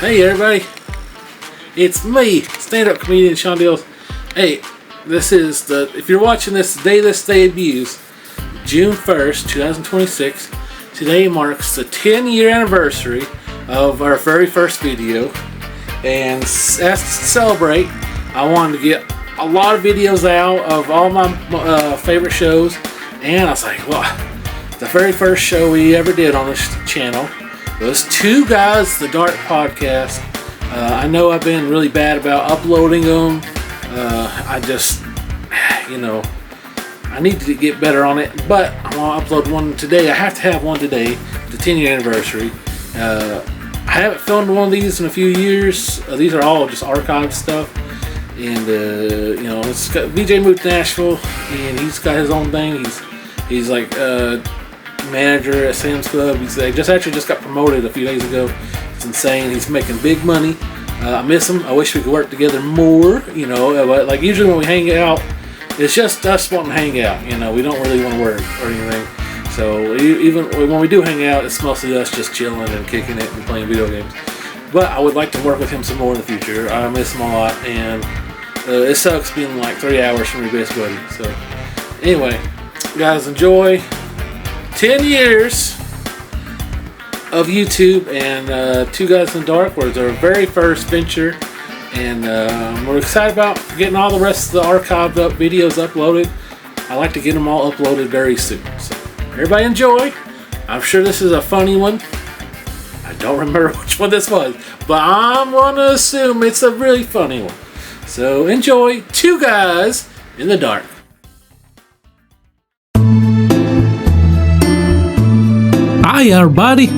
Hey everybody, it's me, stand-up comedian Sean Dills. Hey, if you're watching this, the day this debuts, June 1st, 2026, today marks the 10-year anniversary of our very first video, and as to celebrate, I wanted to get a lot of videos out of all my favorite shows, and I was like, well, the very first show we ever did on this channel was Two Guys the Dark podcast. I know I've been really bad about uploading them. I just, I need to get better on it, but I want to upload one today. I have to have one today, the 10-year anniversary. I haven't filmed one of these in a few years. These are all just archived stuff. And, it's got, VJ moved to Nashville, and he's got his own thing. He's like manager at Sam's Club. He's just got promoted a few days ago. It's insane. He's making big money. I miss him. I wish we could work together more. But like usually when we hang out, it's just us wanting to hang out. We don't really want to work or anything. So even when we do hang out, it's mostly us just chilling and kicking it and playing video games. But I would like to work with him some more in the future. I miss him a lot, and it sucks being like 3 hours from your best buddy. So anyway, guys, enjoy 10 years of YouTube, and Two Guys in the Dark was our very first venture, and we're excited about getting all the rest of the archived up videos uploaded. I like to get them all uploaded very soon. So everybody enjoy. I'm sure this is a funny one. I don't remember which one this was, but I'm going to assume it's a really funny one. So enjoy Two Guys in the Dark. Hi, everybody.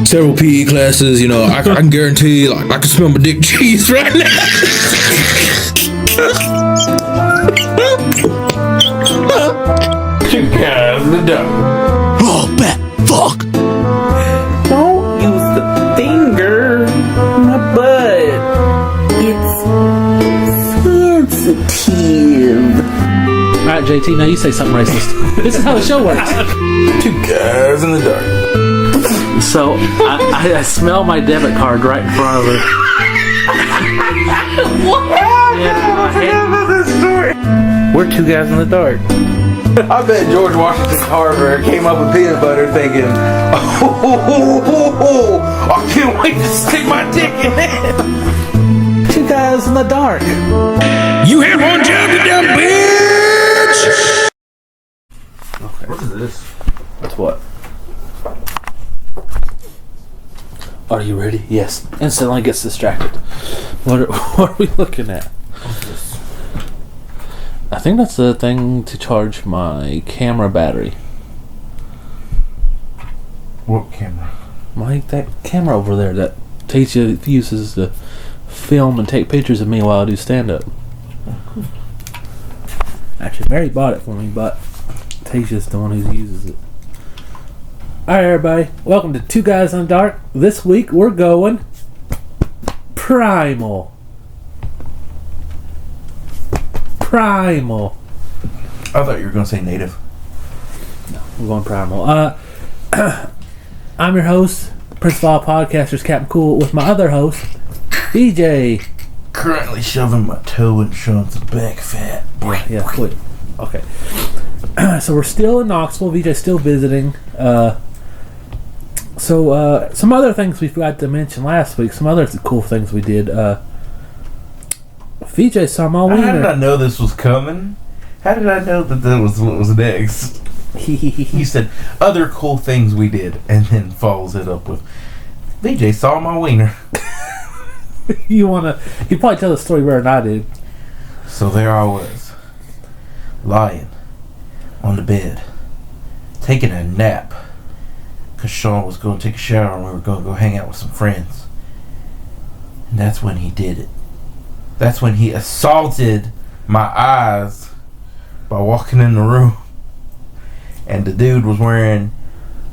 Several PE classes, I can guarantee, I can smell my dick cheese right now. Two Guys in the Dark. Oh, bat, fuck. Don't use the finger on my butt. It's sensitive. Alright, JT, now you say something racist. This is how the show works. Two Guys in the Dark. So, I smell my debit card right in front of her. What? We're Two Guys in the Dark. I bet George Washington Carver came up with peanut butter thinking, I can't wait to stick my dick in it. Two Guys in the Dark. You have one job, you dumb bitch! Okay. What is this? That's what? Are you ready? Yes. Instantly gets distracted. What are we looking at? What's this? I think that's the thing to charge my camera battery. What camera? That camera over there that Tasia uses to film and take pictures of me while I do stand-up. Actually, Mary bought it for me, but Tasia's the one who uses it. Alright, everybody. Welcome to Two Guys in the Dark. This week, we're going Primal. Primal. I thought you were going to say native. No, we're going Primal. I'm your host, Prince of all podcasters, Captain Cool, with my other host, BJ. Currently shoving my toe in Sean's back fat. Yeah, quit. Okay. So we're still in Knoxville. VJ's still visiting. So some other things we forgot to mention last week. Some other cool things we did. VJ saw my wiener. How did I know this was coming? How did I know that was what was next? You said other cool things we did, and then follows it up with VJ saw my wiener. You probably tell the story better than I did. So there I was, lying on the bed, taking a nap, because Sean was going to take a shower and we were going to go hang out with some friends. And that's when he did it. That's when he assaulted my eyes by walking in the room. And the dude was wearing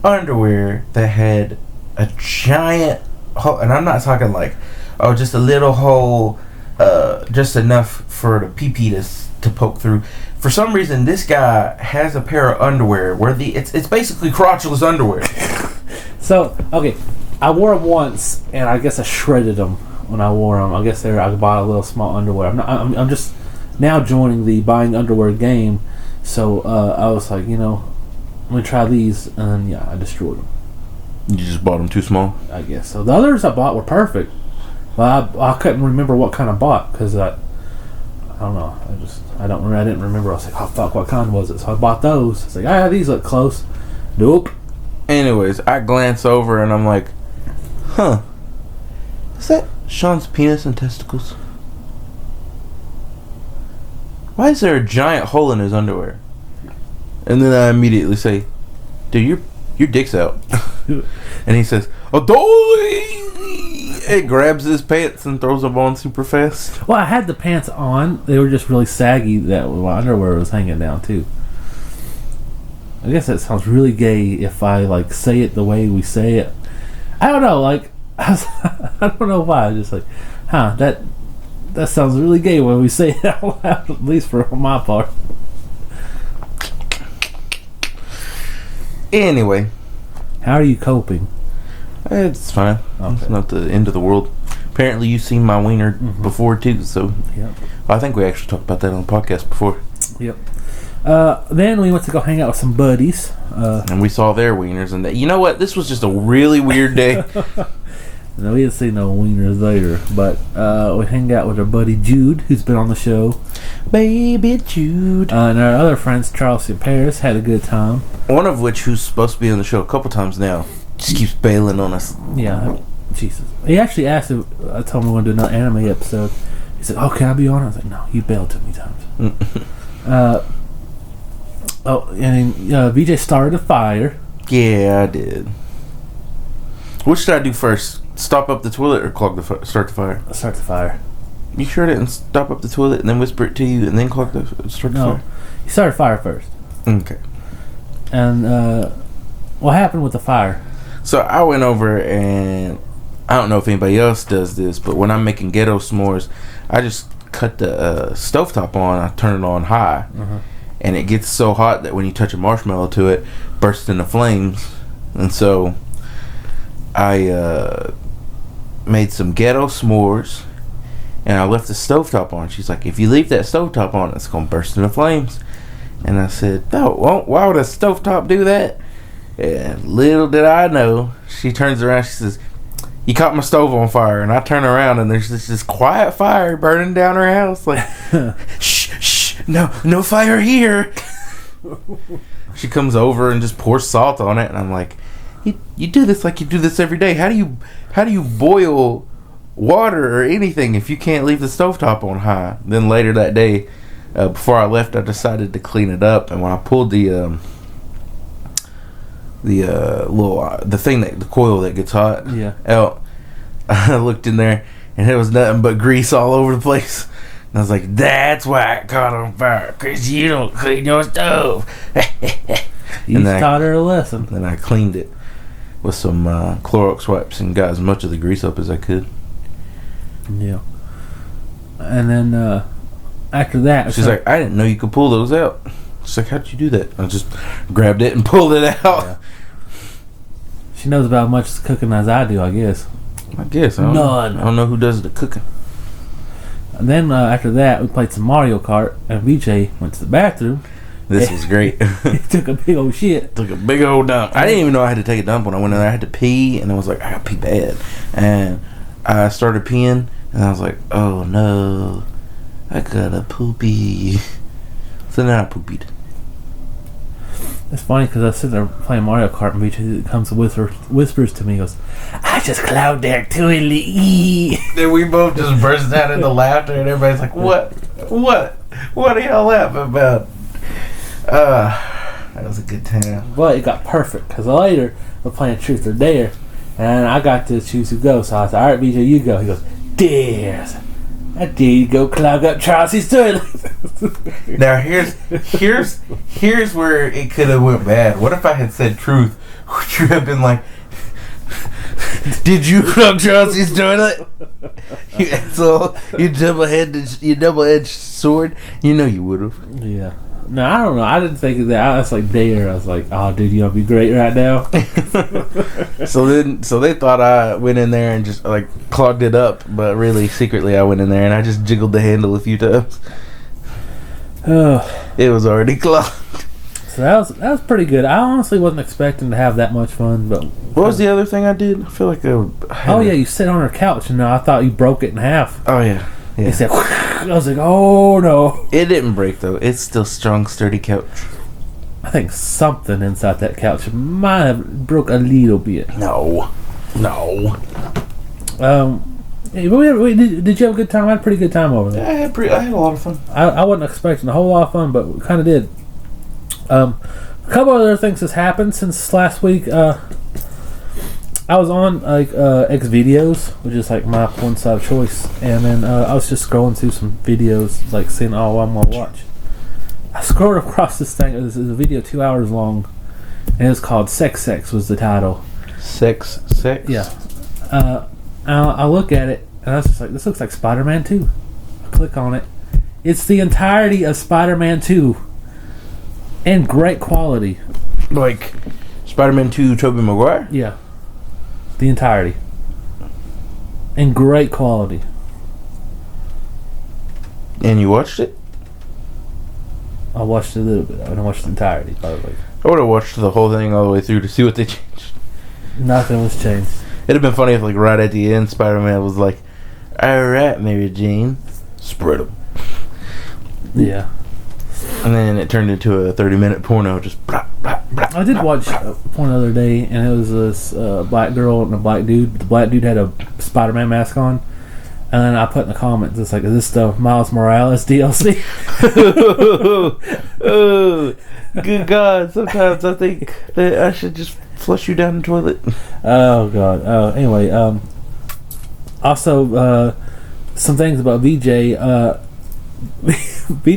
underwear that had a giant hole, and I'm not talking like, just a little hole, just enough for the pee-pee to poke through. For some reason, this guy has a pair of underwear where it's basically crotchless underwear. So, okay, I wore them once, and I guess I shredded them when I wore them. I guess I bought a little small underwear. I'm just now joining the buying underwear game, so I was like, I'm gonna try these, and then I destroyed them. You just bought them too small? I guess so. The others I bought were perfect, but I couldn't remember what kind I bought because I don't know. I didn't remember. I was like, oh fuck, what kind was it? So I bought those. It's like, these look close. Nope. Anyways, I glance over and I'm like, huh, is that Sean's penis and testicles? Why is there a giant hole in his underwear? And then I immediately say, dude, your dick's out. And he says, "Adoy!" It grabs his pants and throws them on super fast. Well, I had the pants on. They were just really saggy. That my underwear was hanging down too. I guess that sounds really gay if I say it the way we say it. I don't know. I don't know why. I'm just like, that sounds really gay when we say it out loud. At least for my part. Anyway, how are you coping? It's fine. Okay. It's not the end of the world. Apparently, you've seen my wiener before too. So, yep. I think we actually talked about that on the podcast before. Yep. Then we went to go hang out with some buddies. And we saw their wieners. And you know what? This was just a really weird day. No, we didn't see no wieners there. But we hung out with our buddy Jude, who's been on the show. Baby Jude. And our other friends, Charles and Paris, had a good time. One of which, who's supposed to be on the show a couple times now, just keeps bailing on us. Yeah. Jesus. He actually asked if I told him we were going to do another anime episode. He said, "Oh, can I be on?" I was like, "No, you bailed too many times." And VJ started a fire. Yeah, I did. What should I do first? Stop up the toilet or start the fire? Start the fire. You sure didn't stop up the toilet and then whisper it to you and then start the fire? No, you started fire first. Okay. And what happened with the fire? So I went over and I don't know if anybody else does this, but when I'm making ghetto s'mores, I just cut the stovetop on. I turn it on high, and it gets so hot that when you touch a marshmallow to it, bursts into flames. And so I made some ghetto s'mores, and I left the stovetop on. She's like, "If you leave that stovetop on, it's gonna burst into flames." And I said, "No, why would a stovetop do that?" And little did I know, she turns around, she says, "You caught my stove on fire." And I turn around and there's this quiet fire burning down her house. Like, shh, no fire here. She comes over and just pours salt on it, and I'm like, you do this like you do this every day. How do you boil water or anything if you can't leave the stovetop on high? Then later that day, before I left, I decided to clean it up, and when I pulled the coil that gets hot out, I looked in there and there was nothing but grease all over the place, and I was like, "That's why it caught on fire, because you don't clean your stove." You taught her a lesson. Then I cleaned it with some Clorox wipes and got as much of the grease up as I could. Yeah. And then after that, she's like, "I didn't know you could pull those out." She's like, "How'd you do that?" I just grabbed it and pulled it out. Yeah. She knows about as much cooking as I do, I guess. I don't know who does the cooking. And then after that, we played some Mario Kart, and VJ went to the bathroom. This was great. He took a big old shit. Took a big old dump. I didn't even know I had to take a dump when I went in there. I had to pee, and I was like, I gotta pee bad. And I started peeing, and I was like, oh no, I gotta poopy. So then I poopied. It's funny because I was sitting there playing Mario Kart, and VJ comes and whispers to me, he goes, "I just cloud there too in the E." Then we both just burst out into laughter, and everybody's like, What are y'all laughing about? That was a good time. But it got perfect because later we're playing Truth or Dare, and I got to choose who goes. So I said, "All right, VJ, you go." He goes, "Dare. I dare you go clog up Charlie's toilet." Now here's where it could have went bad. What if I had said Truth? Would you have been like, "Did you clog Charlie's toilet?" You asshole! You double-edged sword. You know you would have. Yeah. No, I don't know. I didn't think of that. I was like, dare. I was like, oh, dude, you want to be great right now? So they thought I went in there and just like clogged it up, but really secretly I went in there and I just jiggled the handle a few times. Oh, it was already clogged. So that was pretty good. I honestly wasn't expecting to have that much fun. But what was the other thing I did? I feel like you sit on her couch and I thought you broke it in half. Oh yeah. He said, I was like, oh no. It didn't break though. It's still strong, sturdy couch. I think something inside that couch might have broke a little bit. No. Did you have a good time? I had a pretty good time over there. Yeah, I had a lot of fun. I wasn't expecting a whole lot of fun, but we kind of did. A couple other things has happened since last week. I was on like X videos, which is like my porn site of choice, and then I was just scrolling through some videos, like seeing what I'm gonna watch. I scrolled across this thing. It was a video 2 hours long, and it was called "Sex" was the title. Sex. Yeah. I look at it, and I was just like, "This looks like Spider-Man 2." I click on it. It's the entirety of Spider-Man 2, in great quality. Like Spider-Man 2, Tobey Maguire. Yeah. The entirety. In great quality. And you watched it? I watched a little bit. I didn't watch the entirety, by the way. I would have watched the whole thing all the way through to see what they changed. Nothing was changed. It'd have been funny if, like, right at the end, Spider-Man was like, "Alright, Mary Jane, spread them." Yeah. And then it turned into a 30-minute porno, just blah, blah, blah. I did watch porn the other day, and it was this black girl and a black dude. The black dude had a Spider-Man mask on. And then I put in the comments, it's like, is this the Miles Morales DLC? Oh, good God. Sometimes I think that I should just flush you down the toilet. Oh, God. Anyway, also, some things about VJ. Me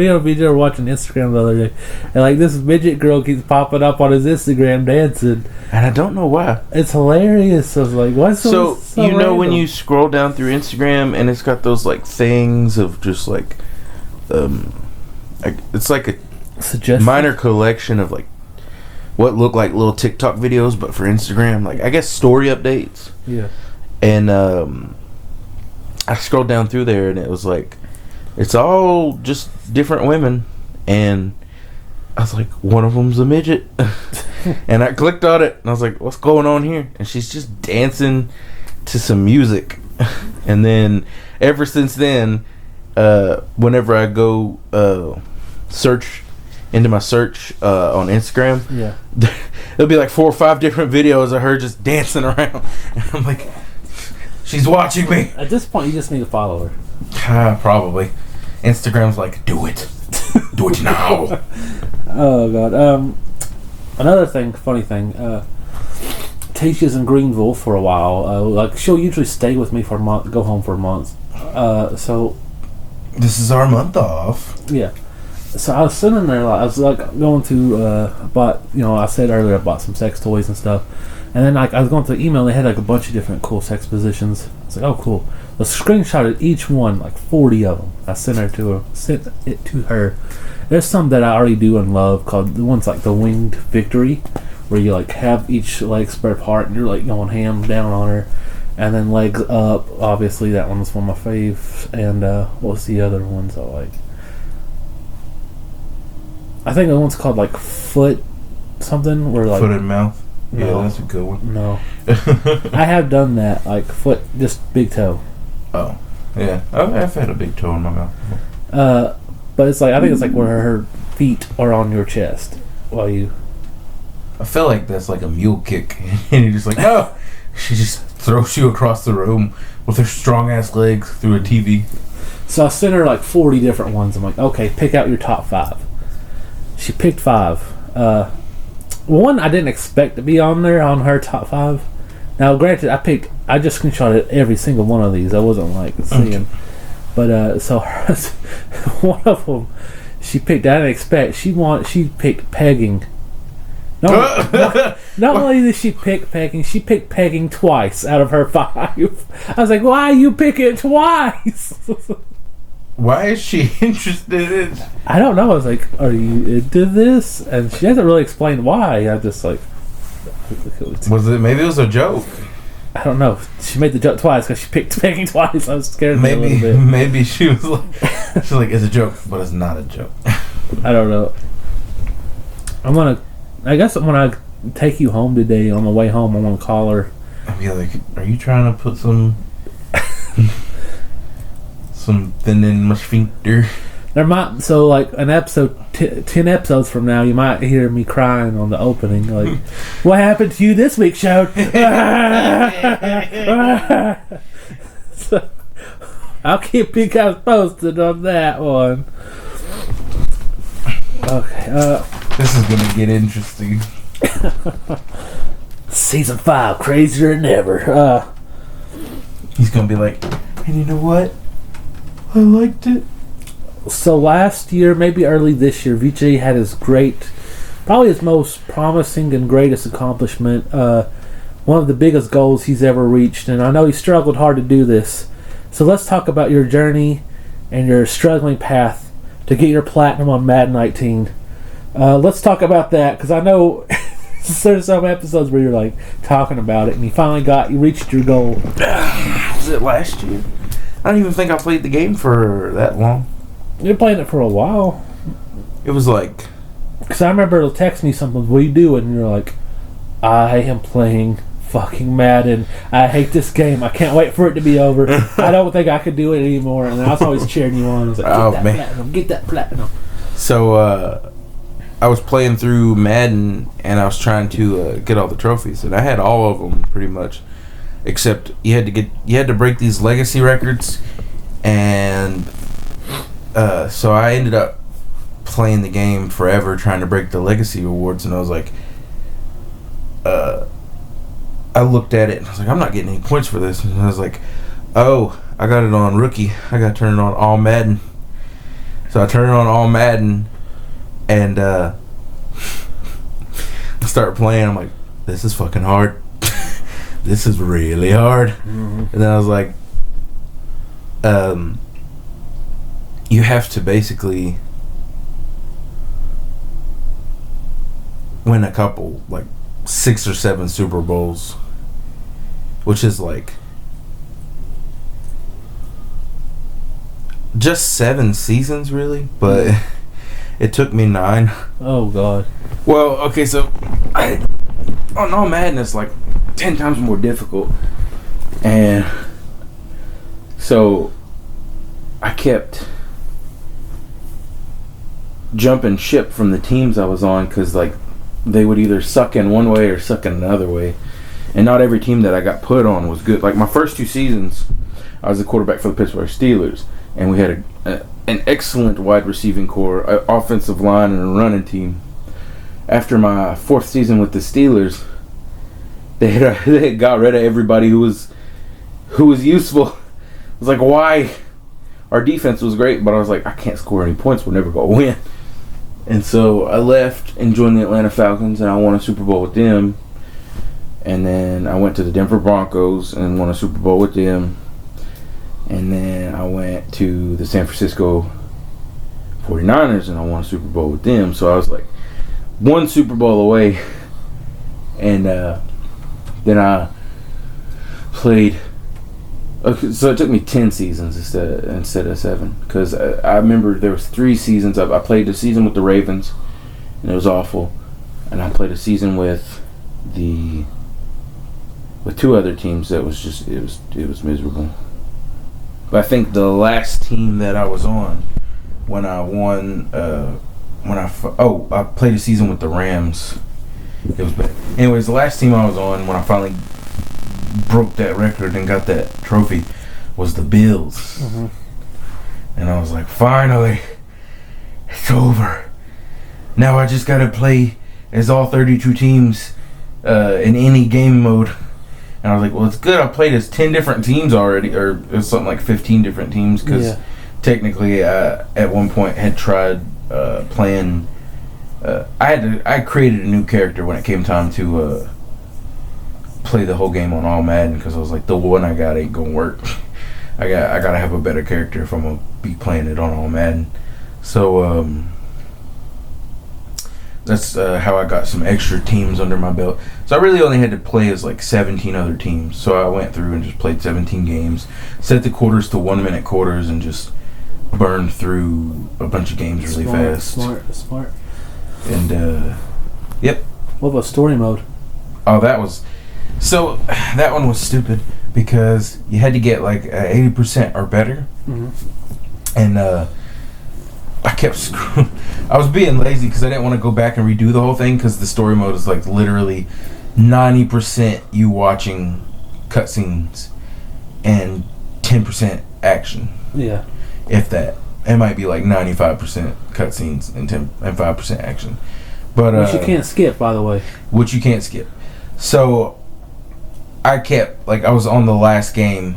and BJ were watching Instagram the other day, and like this midget girl keeps popping up on his Instagram dancing, and I don't know why. It's hilarious. I was like, what's so you know random? When you scroll down through Instagram and it's got those like things of just like it's like a minor collection of like what look like little TikTok videos, but for Instagram, like I guess story updates. Yeah. And I scrolled down through there, and it was like, it's all just different women, and I was like, one of them's a midget. And I clicked on it, and I was like, what's going on here? And she's just dancing to some music. And then ever since then, whenever I go search into my search on Instagram, yeah, there'll be like 4 or 5 different videos of her just dancing around. And I'm like, she's watching me. At this point, you just need to follow her. Probably. Instagram's like, do it. Do it now. Oh, God. Another thing, funny thing. Tasha's in Greenville for a while. Like, she'll usually stay with me for a month, go home for a month. So... This is our month off. Yeah. So I was sitting there, like, I was like going to, bought, I said earlier I bought some sex toys and stuff. And then like I was going through email, and they had like a bunch of different cool sex positions. I was like, oh, cool. I screenshotted each one, like 40 of them. I sent it to her. There's some that I already do and love, called the ones like the winged victory, where you like have each leg spread apart and you're like going ham down on her, and then legs up. Obviously, that one was one of my faves. And what's the other ones I like? I think the one's called like foot something, where like foot and mouth. No, yeah, that's a good one. No, I have done that, like foot, just big toe. Oh, yeah. I've had a big toe in my mouth. But it's like, I think it's like where her feet are on your chest while you... I feel like that's like a mule kick. And you're just like, oh! She just throws you across the room with her strong-ass legs through a TV. So I sent her like 40 different ones. I'm like, okay, pick out your top 5. She picked 5. One I didn't expect to be on there, on her top 5. Now, granted, I just screenshotted every single one of these. I wasn't like seeing, but so one of them she picked. I didn't expect. She picked pegging. Not only did she pick pegging, she picked pegging twice out of her 5. I was like, why are you picking it twice? why is she interested in? I don't know. I was like, are you into this? And she hasn't really explained why. I just like, Maybe it was a joke. I don't know. She made the joke twice because she picked picking twice. I was scared me a little bit. Maybe she was like, it's a joke, but it's not a joke. I don't know. I guess when I take you home today, on the way home, I'm gonna call her. I'd be like, are you trying to put something in my sphincter? There might, so like an episode, 10 episodes from now, you might hear me crying on the opening, like, what happened to you this week, show? So, I'll keep you guys posted on that one. Okay, this is gonna get interesting. Season 5, crazier than ever. He's gonna be like, and you know what? I liked it. So last year, maybe early this year, VJ had probably his most promising and greatest accomplishment. One of the biggest goals he's ever reached, and I know he struggled hard to do this. So let's talk about your journey and your struggling path to get your platinum on Madden 19. Let's talk about that, because I know there's some episodes where you're like talking about it, and you reached your goal. Was it last year? I don't even think I played the game for that long. You're playing it for a while. It was like, because I remember texting you something, what are you doing? And you're like, I am playing fucking Madden. I hate this game. I can't wait for it to be over. I don't think I could do it anymore. And I was always cheering you on. I was like, get that platinum. So, I was playing through Madden, and I was trying to get all the trophies, and I had all of them pretty much, except you had to break these legacy records, and so I ended up playing the game forever trying to break the legacy rewards, and I was like, I looked at it and I was like, I'm not getting any points for this, and I was like, oh, I got it on rookie, I got to turn it on all Madden. So I turned it on all Madden, and I started playing. I'm like, this is fucking hard. This is really hard. Mm-hmm. And then I was like, you have to basically win a couple, like 6 or 7 Super Bowls, which is like just 7 seasons, really, but it took me 9. Oh god. Well, okay, so on All Madden it's like 10 times more difficult, and so I kept jumping ship from the teams I was on, because like they would either suck in one way or suck in another way, and not every team that I got put on was good. Like my first 2 seasons I was the quarterback for the Pittsburgh Steelers, and we had an excellent wide receiving core, offensive line, and a running team. After my 4th season with the Steelers, they had got rid of everybody who was useful. I was like, why? Our defense was great, but I was like, I can't score any points. We're never going to win. And so I left and joined the Atlanta Falcons, and I won a Super Bowl with them. And then I went to the Denver Broncos and won a Super Bowl with them. And then I went to the San Francisco 49ers, and I won a Super Bowl with them. So I was like 1 Super Bowl away. And then I played. Okay, so it took me 10 seasons instead of 7, because I remember there was 3 seasons. I played a season with the Ravens, and it was awful. And I played a season with 2 other teams that was just it was miserable. But I think the last team that I was on when I won I played a season with the Rams. It was bad. Anyways, the last team I was on when I finally broke that record and got that trophy was the Bills. Mm-hmm. And I was like, finally, it's over. Now I just gotta play as all 32 teams in any game mode. And I was like, well, it's good. I played as 10 different teams already, or it was something like 15 different teams, because technically at one point had tried playing. I created a new character when it came time to play the whole game on All Madden, because I was like, the one I got ain't gonna work. I gotta have a better character if I'm gonna be playing it on all Madden. So that's how I got some extra teams under my belt. So I really only had to play as like 17 other teams. So I went through and just played 17 games, set the quarters to 1 minute quarters, and just burned through a bunch of games really fast. Smart. And yep. What about story mode? Oh, that one was stupid because you had to get like 80% or better. Mm-hmm. And I kept screwing. I was being lazy because I didn't want to go back and redo the whole thing because the story mode is like literally 90% you watching cutscenes and 10% action. Yeah. If that. It might be like 95% cutscenes and 5% action. But which you can't skip, by the way. Which you can't skip. So I kept, like, I was on the last game.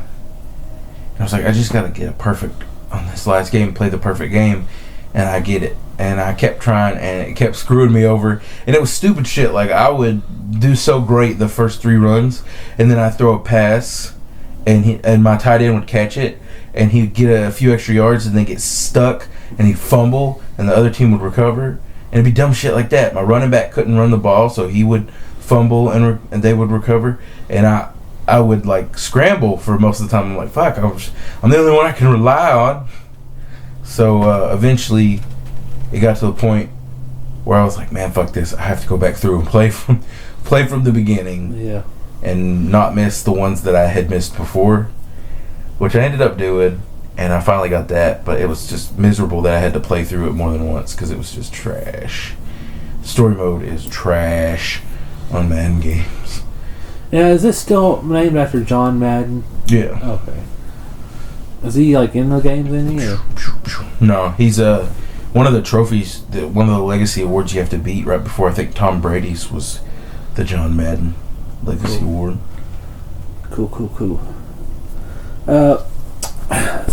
And I was like, I just got to get it perfect on this last game, play the perfect game. And I get it. And I kept trying, and it kept screwing me over. And it was stupid shit. Like, I would do so great the first 3 runs, and then I throw a pass, and my tight end would catch it, and he'd get a few extra yards, and then get stuck, and he'd fumble, and the other team would recover. And it'd be dumb shit like that. My running back couldn't run the ball, so he would fumble, and they would recover. And I would, like, scramble for most of the time. I'm like, fuck, I'm the only one I can rely on. So eventually, it got to the point where I was like, man, fuck this. I have to go back through and play from the beginning. Yeah. And not miss the ones that I had missed before, which I ended up doing, and I finally got that. But it was just miserable that I had to play through it more than once because it was just trash. Story mode is trash on Madden games. Yeah, is this still named after John Madden? Yeah. Okay. Is he like in the games any? Or? No, he's one of the trophies, one of the legacy awards you have to beat right before I think Tom Brady's was the John Madden Legacy Award. Cool.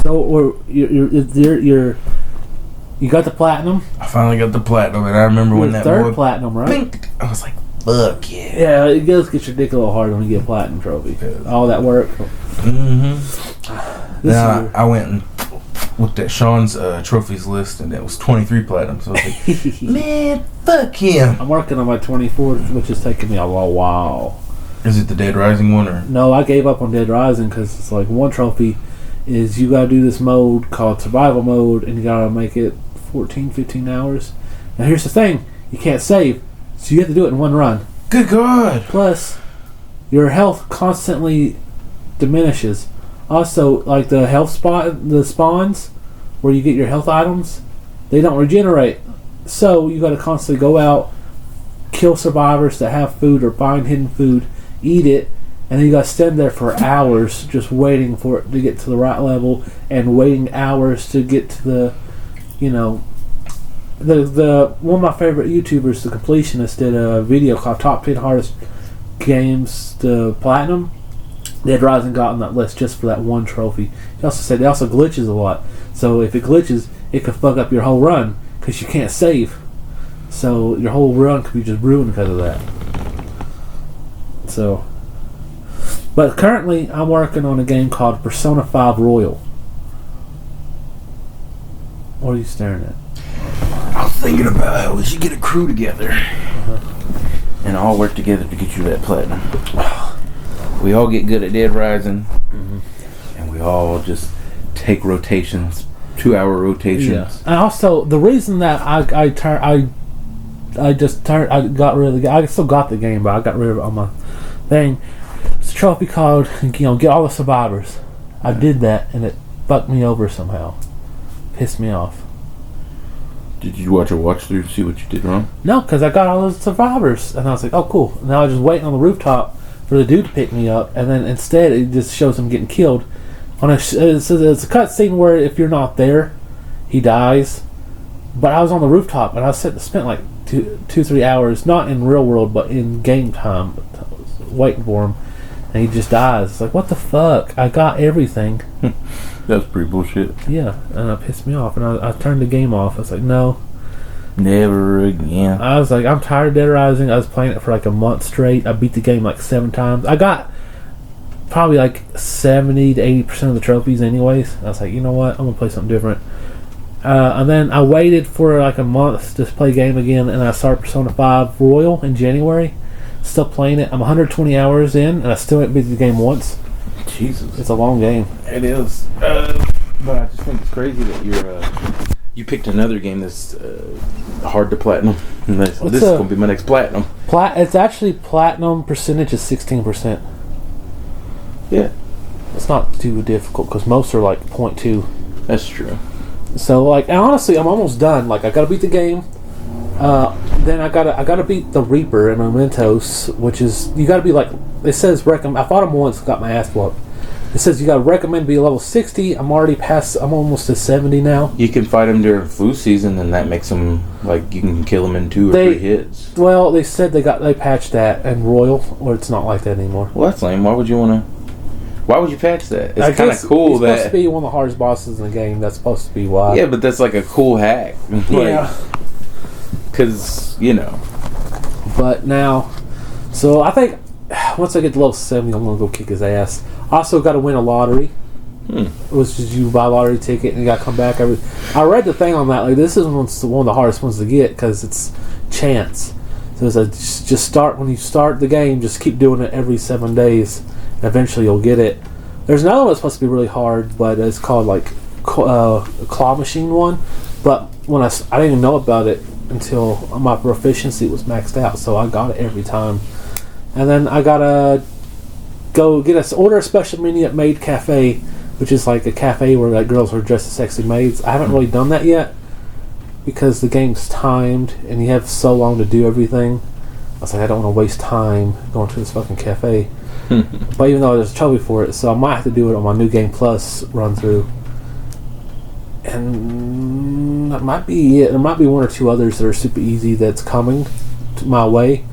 So you got the platinum? I finally got the platinum, and I remember when that third boy platinum, right? Blink, I was like, "Fuck yeah!" Yeah, it does get your dick a little hard when you get a platinum trophy. All that work. Mm-hmm. Now I went and looked at Sean's trophies list, and it was 23 platinum. So I was like, "Man, fuck him!" I'm working on my 24th, which is taking me a little while. Is it the Dead Rising one, or no? I gave up on Dead Rising because it's like one trophy is you gotta do this mode called survival mode, and you gotta make it 15 hours. Now here's the thing, you can't save, so you have to do it in one run. Good God. Plus your health constantly diminishes. Also, like the the spawns where you get your health items, they don't regenerate, so you gotta constantly go out, kill survivors that have food or find hidden food, eat it, and then you gotta stand there for hours just waiting for it to get to the right level, and waiting hours to get to the the one of my favorite YouTubers, the Completionist, did a video called Top 10 Hardest Games to Platinum. Dead Rising got on that list just for that one trophy. He also said it also glitches a lot, so if it glitches, it could fuck up your whole run because you can't save. So your whole run could be just ruined because of that. So, but currently I'm working on a game called Persona 5 Royal. What are you staring at? I was thinking about how we should get a crew together and all work together to get you that platinum. We all get good at Dead Rising, and we all just take rotations, 2-hour rotations. Yeah. And also the reason that I got rid of the game. I still got the game, but I got rid of it on my thing. It's a trophy called, get all the survivors. I did that, and it fucked me over somehow. Pissed me off. Did you watch a watch through to see what you did wrong? No, because I got all those survivors, and I was like, oh, cool. Now I was just waiting on the rooftop for the dude to pick me up, and then instead it just shows him getting killed. It's a cutscene where if you're not there, he dies. But I was on the rooftop, and I spent like 2-3 hours, not in real world, but in game time, waiting for him, and he just dies. It's like, what the fuck? I got everything. That's pretty bullshit. Yeah, and it pissed me off, and I turned the game off. I was like, no. Never again. I was like, I'm tired of Dead Rising. I was playing it for like a month straight. I beat the game like 7 times. I got probably like 70 to 80% of the trophies anyways. I was like, you know what, I'm gonna play something different. And then I waited for like a month to play a game again, and I started Persona 5 Royal in January. Still playing it. I'm 120 hours in, and I still haven't beat the game once. Jesus. It's a long game. It is. But I just think it's crazy that you picked another game that's hard to platinum. This is going to be my next platinum. It's actually platinum percentage is 16%. Yeah. It's not too difficult because most are like 0.2. That's true. So like, and honestly, I'm almost done. Like, I gotta beat the game. Then I gotta beat the Reaper and Mementos, which is you gotta be like it says recommend. I fought him once, got my ass whooped. It says you gotta recommend be level 60. I'm already past. I'm almost to 70 now. You can fight him during flu season, and that makes him like you can kill him in 2 or 3 hits. Well, they said they patched that in Royal, or it's not like that anymore. Well, that's lame. Why would you patch that? It's kind of cool he's that supposed to be one of the hardest bosses in the game. That's supposed to be why. Yeah, but that's like a cool hack. Yeah. Because, you know. But now, so I think once I get to level 70, I'm going to go kick his ass. Also got to win a lottery. Which is you buy a lottery ticket and you got to come back every... I read the thing on that. Like, this is one of the hardest ones to get because it's chance. So it's just start... When you start the game, just keep doing it every 7 days. And eventually you'll get it. There's another one that's supposed to be really hard, but it's called like a claw machine one. But when I didn't even know about it until my proficiency was maxed out, so I got it every time. And then I gotta go order a special menu at Maid Cafe, which is like a cafe where like girls are dressed as sexy maids. I haven't really done that yet because the game's timed and you have so long to do everything. I was like, I don't want to waste time going to this fucking cafe. But even though there's a trophy for it, so I might have to do it on my New Game Plus run through. And that might be it. There might be 1 or 2 others that are super easy that's coming my way.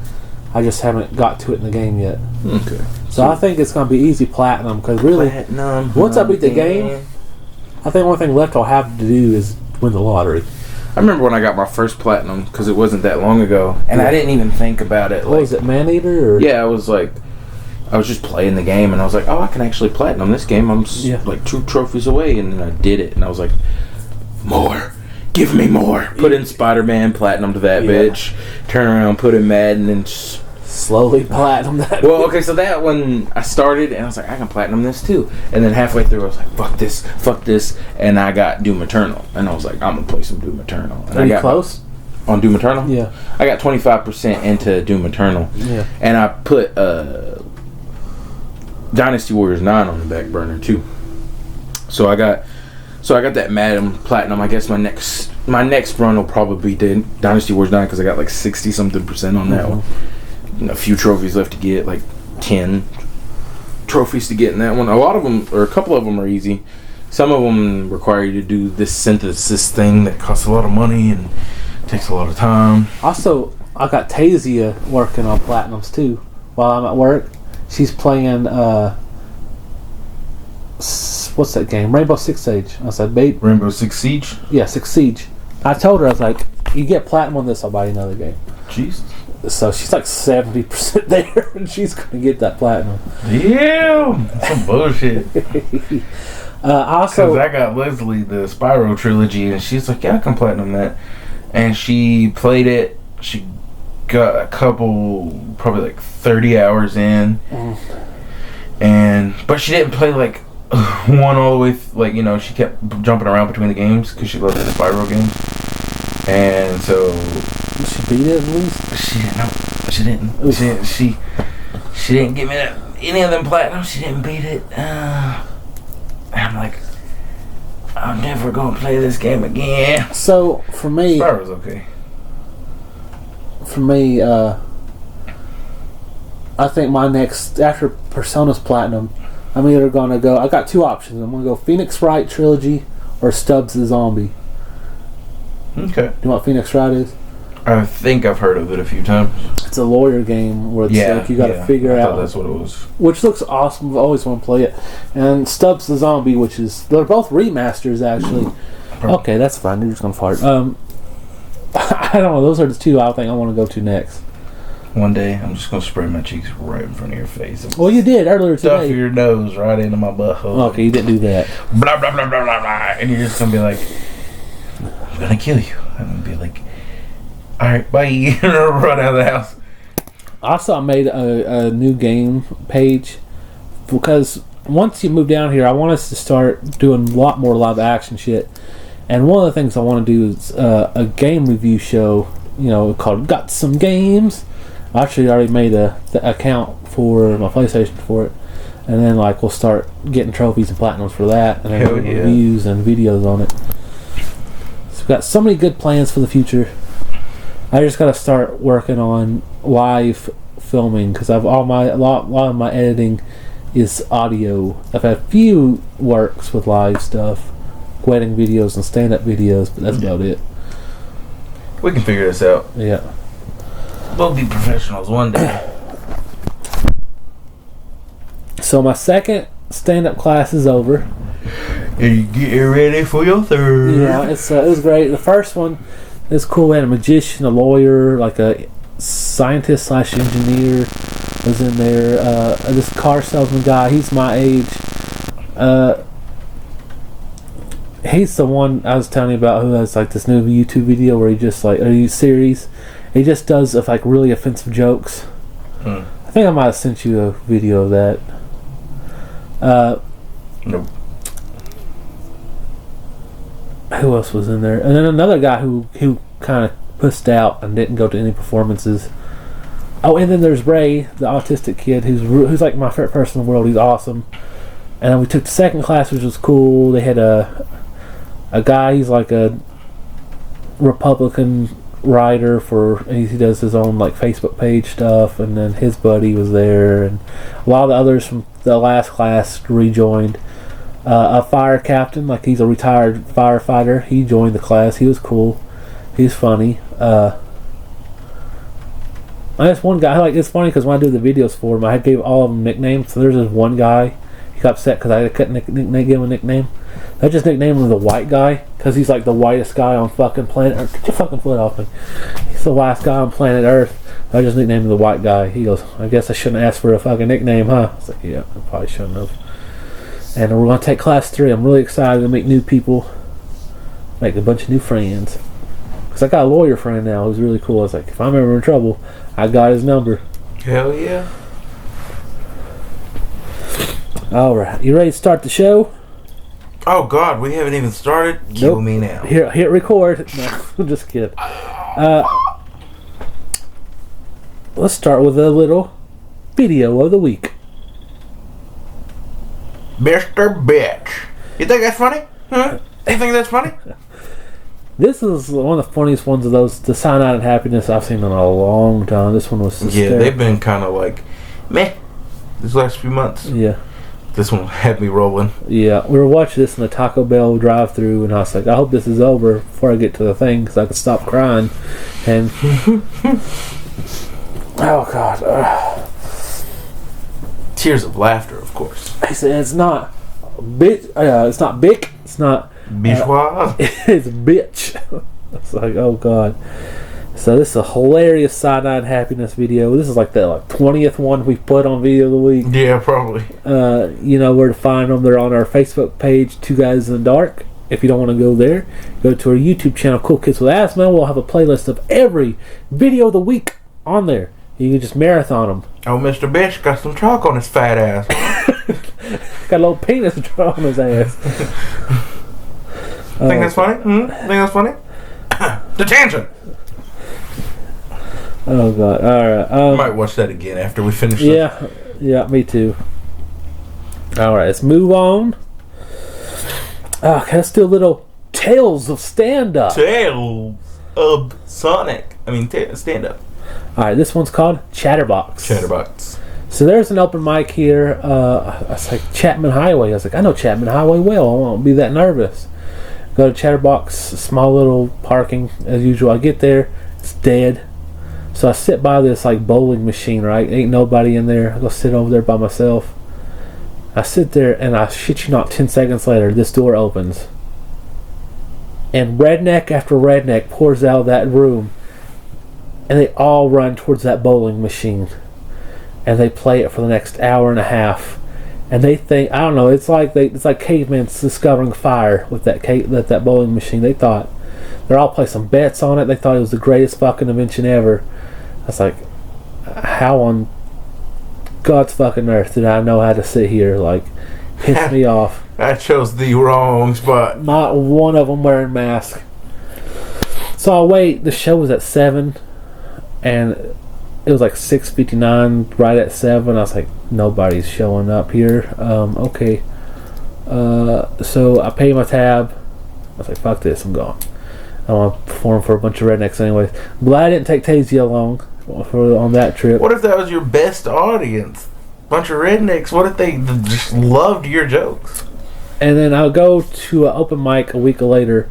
I just haven't got to it in the game yet. Okay. So I think it's going to be easy platinum because really, once I beat the game, I think one thing left I'll have to do is win the lottery. I remember when I got my first platinum because it wasn't that long ago, and I didn't even think about it. What was it, Maneater? Or? Yeah, I was just playing the game, and I was like, oh, I can actually platinum this game. I'm like 2 trophies away, and then I did it, and I was like, more. Give me more. Put in Spider-Man, platinum to that bitch. Turn around, put in Madden, and just... slowly platinum that. Well, okay, so that one, I started, and I was like, I can platinum this too. And then halfway through, I was like, fuck this, and I got Doom Eternal. And I was like, I'm going to play some Doom Eternal. And Are you close? On Doom Eternal? Yeah. I got 25% into Doom Eternal. Yeah. And I put Dynasty Warriors 9 on the back burner too. So I got that Madden Platinum. I guess my next run will probably be Dynasty Warriors 9 because I got like 60-something% on that one. A few trophies left to get, like 10 trophies to get in that one. A lot of them, or a couple of them, are easy. Some of them require you to do this synthesis thing that costs a lot of money and takes a lot of time. Also, I got Tasia working on platinums too while I'm at work. She's playing what's that game? Rainbow Six Siege. I said, babe. Rainbow Six Siege? Yeah, Six Siege. I told her, I was like, you get platinum on this, I'll buy you another game. Jesus. So she's like 70% there, and she's gonna get that platinum. Yeah, some bullshit. Also, because I got Leslie the Spyro trilogy, and she's like, "Yeah, I can platinum that," and she played it. She got a couple, probably like 30 hours in, but she didn't play like one all the way. She kept jumping around between the games because she loved the Spyro game, and so. She beat it at least? She didn't. She didn't give me any of them platinum. She didn't beat it. I'm like, I'm never gonna play this game again. So for me, Spyro's okay. For me, I think my next after Persona's platinum, I'm either gonna go. I got 2 options. I'm gonna go Phoenix Wright trilogy or Stubbs the Zombie. Okay. Do you know what Phoenix Wright is? I think I've heard of it a few times. It's a lawyer game where it's like you got to figure out. That's what it was. Which looks awesome. I've always want to play it. And Stubbs the Zombie, which is they're both remasters actually. Okay, that's fine. You're just gonna fart. I don't know. Those are the 2 I think I want to go to next. one day I'm just gonna spray my cheeks right in front of your face. Well, you did earlier Stuff today. your nose right into my butthole. Okay, you didn't do that. Blah blah blah blah blah blah. And you're just gonna be like, I'm gonna kill you. I'm gonna be like, all right, bye. And run out of the house. Also, I made a new game page because once you move down here, I want us to start doing a lot more live action shit. And one of the things I want to do is a game review show, called Got Some Games. I actually already made the account for my PlayStation for it. And then, we'll start getting trophies and platinums for that. And then reviews and videos on it. So we've got so many good plans for the future. I just got to start working on live filming because a lot of my editing is audio. I've had a few works with live stuff, wedding videos and stand-up videos, but that's about it. We can figure this out. Yeah. We'll be professionals one day. So my second stand-up class is over. And you get ready for your third. Yeah, it was great. The first one is cool. We had a magician, a lawyer, like a scientist / engineer was in there. This car salesman guy, he's my age. He's the one I was telling you about who has this new YouTube video where he just series. He just does really offensive jokes. I think I might have sent you a video of that. Nope. Who else was in there? And then another guy who kind of pussed out and didn't go to any performances. Oh, and then there's Ray, the autistic kid, who's like my favorite person in the world. He's awesome. And then we took the second class, which was cool. They had a guy. He's like a Republican writer he does his own Facebook page stuff. And then his buddy was there, and a lot of the others from the last class rejoined. A fire captain, he's a retired firefighter. He joined the class. He was cool. He's funny. That's one guy. It's funny because when I do the videos for him, I gave all of them nicknames. So there's this one guy. He got upset because I couldn't give him a nickname. I just nicknamed him the white guy because he's the whitest guy on fucking planet Earth. Get your fucking foot off me. He's the whitest guy on planet Earth. I just nicknamed him the white guy. He goes, I guess I shouldn't ask for a fucking nickname, huh? I was like, yeah, I probably shouldn't have. And we're going to take class 3. I'm really excited to meet new people, make a bunch of new friends. Because I got a lawyer friend now who's really cool. I was like, if I'm ever in trouble, I got his number. Hell yeah. Alright, you ready to start the show? Oh God, we haven't even started? Nope. Kill me now. Here, hit record. No, just kidding. Let's start with a little video of the week. Mr. Bitch. You think that's funny? Huh? You think that's funny? This is one of the funniest ones of those, the Cyanide and Happiness I've seen in a long time. This one was hysterical. Yeah, they've been kind of meh these last few months. Yeah. This one had me rolling. Yeah, we were watching this in the Taco Bell drive-thru, and I was like, I hope this is over before I get to the thing, because I could stop crying. And oh God, tears of laughter, of course. he said it's not bitch. It's not bic. It's not bourgeois. it's bitch. It's like, oh God. So this is a hilarious Cyanide and Happiness video. This is the 20th one we've put on Video of the Week. Yeah, probably. You know where to find them. They're on our Facebook page, Two Guys in the Dark. If you don't want to go there, go to our YouTube channel, Cool Kids with Asthma. We'll have a playlist of every Video of the Week on there. You can just marathon them. Oh, Mr. Bitch got some chalk on his fat ass. Got a little penis on his ass. Think that's funny? Think that's funny? Detention! Oh God! All right. I might watch that again after we finish this. Yeah, me too. All right, let's move on. Okay, let's do a little Tales of Stand-Up. Tales of Sonic. Stand-Up. All right, this one's called Chatterbox. Chatterbox. So there's an open mic here. It's like Chapman Highway. I was like, I know Chapman Highway well. I won't be that nervous. Go to Chatterbox, small little parking as usual. I get there, it's dead. So I sit by this bowling machine, right? Ain't nobody in there. I go sit over there by myself. I sit there, and I shit you not, 10 seconds later, this door opens. And redneck after redneck pours out of that room. and they all run towards that bowling machine, and they play it for the next hour and a half. And they think, I don't know, it's like cavemen discovering fire with that bowling machine. They thought they're all placing bets on it. They thought it was the greatest fucking invention ever. I was like, how on God's fucking earth did I know how to sit here? Like, piss me off. I chose the wrong spot. Not one of them wearing masks. So I wait. The show was at 7, and it was like 6:59. Right at 7, I was like, nobody's showing up here. Okay. So I paid my tab. I was like, fuck this, I'm gone. I want to perform for a bunch of rednecks anyways. Glad I didn't take Tazy along on that trip. What if that was your best audience? Bunch of rednecks. What if they just loved your jokes? And then I'll go to an open mic a week later,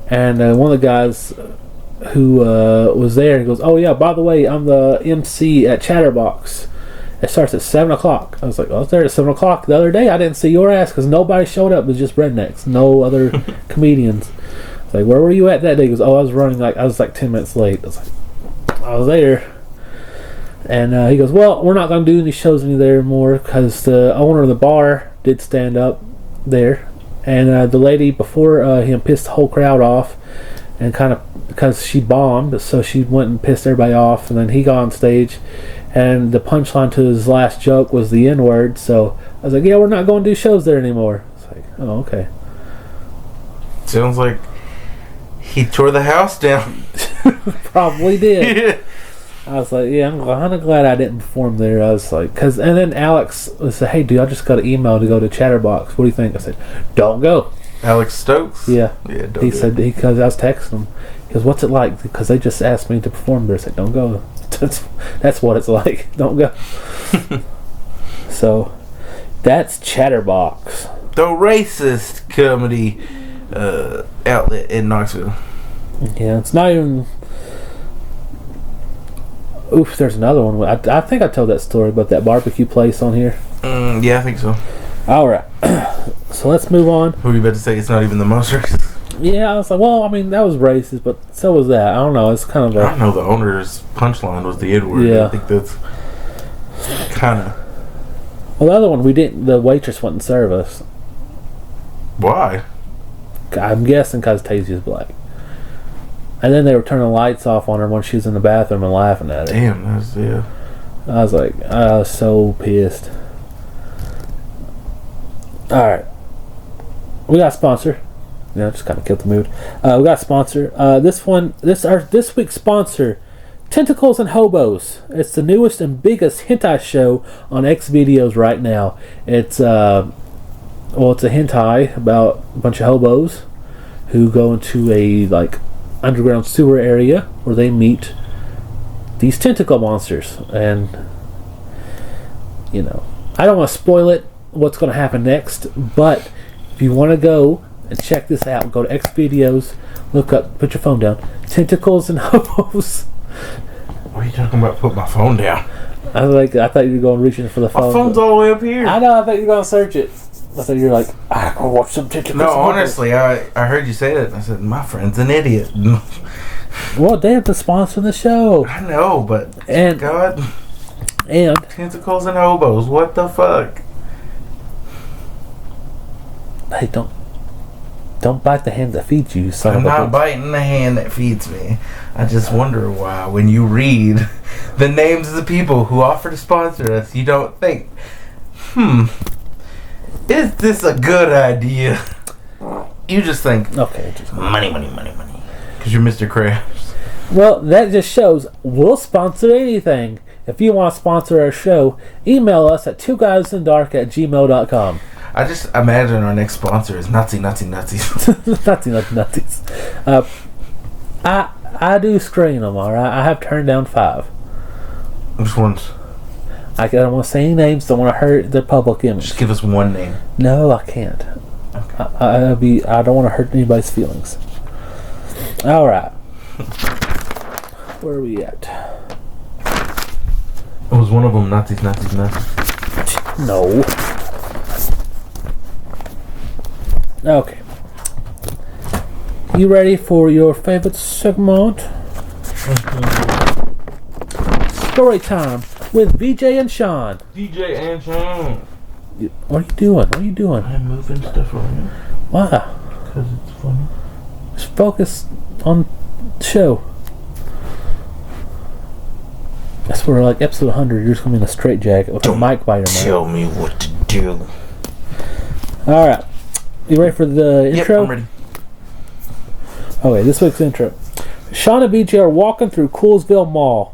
and one of the guys who was there, he goes, oh yeah, by the way, I'm the MC at Chatterbox. It starts at 7 o'clock. I was like, I was there at 7 o'clock the other day. I didn't see your ass because nobody showed up. It was just rednecks, no other comedians. I was like, where were you at that day? He goes, oh, I was like 10 minutes late. I was like, I was there. And he goes, well, we're not going to do any shows anymore because the owner of the bar did stand up there, and the lady before him pissed the whole crowd off, and kind of because she bombed, so she went and pissed everybody off, and then he got on stage, and the punchline to his last joke was the N-word. So I was like, yeah, we're not going to do shows there anymore. It's like, oh, okay. Sounds like he tore the house down. Probably did. I was like, yeah, I'm kind of glad I didn't perform there. I was like, and then Alex said, hey, dude, I just got an email to go to Chatterbox. What do you think? I said, don't go. Alex Stokes? Yeah. Yeah, don't He do said, it. because I was texting him. He goes, what's it like? Because they just asked me to perform there. I said, don't go. That's what it's like. Don't go. So, that's Chatterbox. The racist comedy outlet in Knoxville. Yeah, it's not even... Oof, there's another one. I think I told that story about that barbecue place on here. Yeah, I think so. Alright. So let's move on. Who were you about to say it's not even the most racist? Yeah, I was like, well, I mean, that was racist, but so was that. I don't know. It's kind of I don't know. The owner's punchline was the N-word. Yeah. I think that's kind of... Well, the other one, the waitress wouldn't serve us. Why? I'm guessing because Tazy is black. And then they were turning the lights off on her when she was in the bathroom and laughing at her. Damn, that's, yeah. I was like, I was so pissed. Alright. We got a sponsor. Yeah, just kind of killed the mood. We got a sponsor. This week's sponsor, Tentacles and Hobos. It's the newest and biggest hentai show on X videos right now. It's it's a hentai about a bunch of hobos who go into a underground sewer area where they meet these tentacle monsters, and I don't want to spoil it what's going to happen next, but if you want to go and check this out, go to X videos, look up, put your phone down, Tentacles and Hobos. What are you talking about? Put my phone down. I thought you were going reaching for the phone. My phone's all the way up here. I know. I thought you were going to search it. I thought you were like, I'm going to watch some Tentacles. No, honestly, I heard you say that, and I said, my friend's an idiot. Well, they have to sponsor the show. I know, but And God, and Tentacles and Hobos, what the fuck? hey, don't bite the hand that feeds you, son. I'm not biting the hand that feeds me. I just wonder why, when you read the names of the people who offer to sponsor us, you don't think, is this a good idea? You just think, Okay. money. Because you're Mr. Krabs. Well, that just shows we'll sponsor anything. If you want to sponsor our show, email us at twoguysindark@gmail.com. I just imagine our next sponsor is Nazi. Nutties. I do screen them, alright? I have turned down 5. Which ones? I don't want to say any names, don't want to hurt the public image. Just give us one name. No, I can't. Okay. I don't want to hurt anybody's feelings. Alright. Where are we at? Was one of them Nazis? No. Okay. You ready for your favorite segment? Story time with VJ and Sean. DJ and Sean. What are you doing? What are you doing? I'm moving stuff around. Why? Because it's funny. Just focus on the show. That's where, like, episode 100, you're just going to be in a straitjacket with a mic by your mouth. Tell me what to do. Alright. You ready for the intro? Yep, I'm ready. Okay, this week's intro. Sean and BJ are walking through Coolsville Mall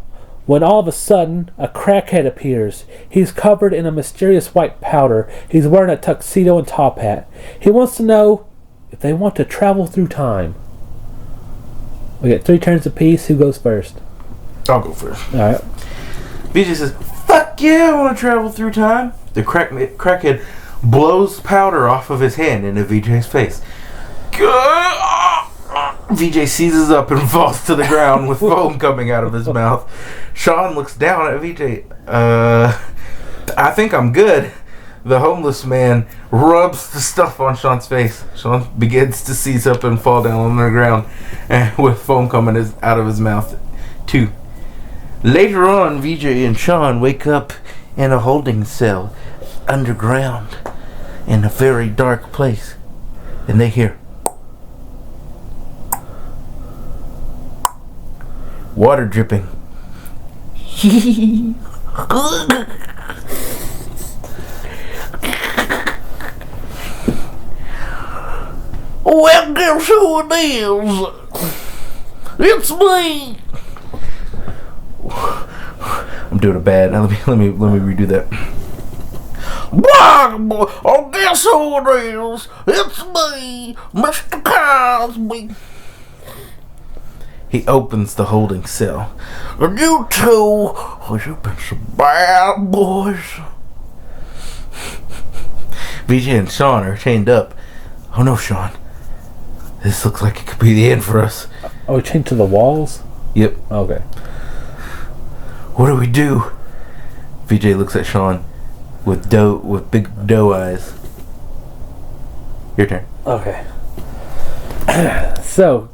when all of a sudden a crackhead appears. He's covered in a mysterious white powder. He's wearing a tuxedo and top hat. He wants to know if they want to travel through time. We get 3 turns apiece. Who goes first? I'll go first. Alright. BJ says, "Fuck yeah, I want to travel through time." The crackhead blows powder off of his hand into VJ's face. VJ seizes up and falls to the ground with foam coming out of his mouth. Sean looks down at VJ. I think I'm good. The homeless man rubs the stuff on Sean's face. Sean begins to seize up and fall down on the ground with foam coming out of his mouth too. Later on, VJ and Sean wake up in a holding cell underground in a very dark place, and they hear water dripping. Well, guess who it is? It's me. I'm doing a bad. Now let me redo that. Oh, guess who it is? It's me, Mr. Cosby. He opens the holding cell. And you two, you've been some bad boys. VJ and Sean are chained up. Oh no, Sean. This looks like it could be the end for us. Oh, we chained to the walls? Yep. Okay. What do we do? VJ looks at Sean with big doe eyes. Your turn. Okay. So,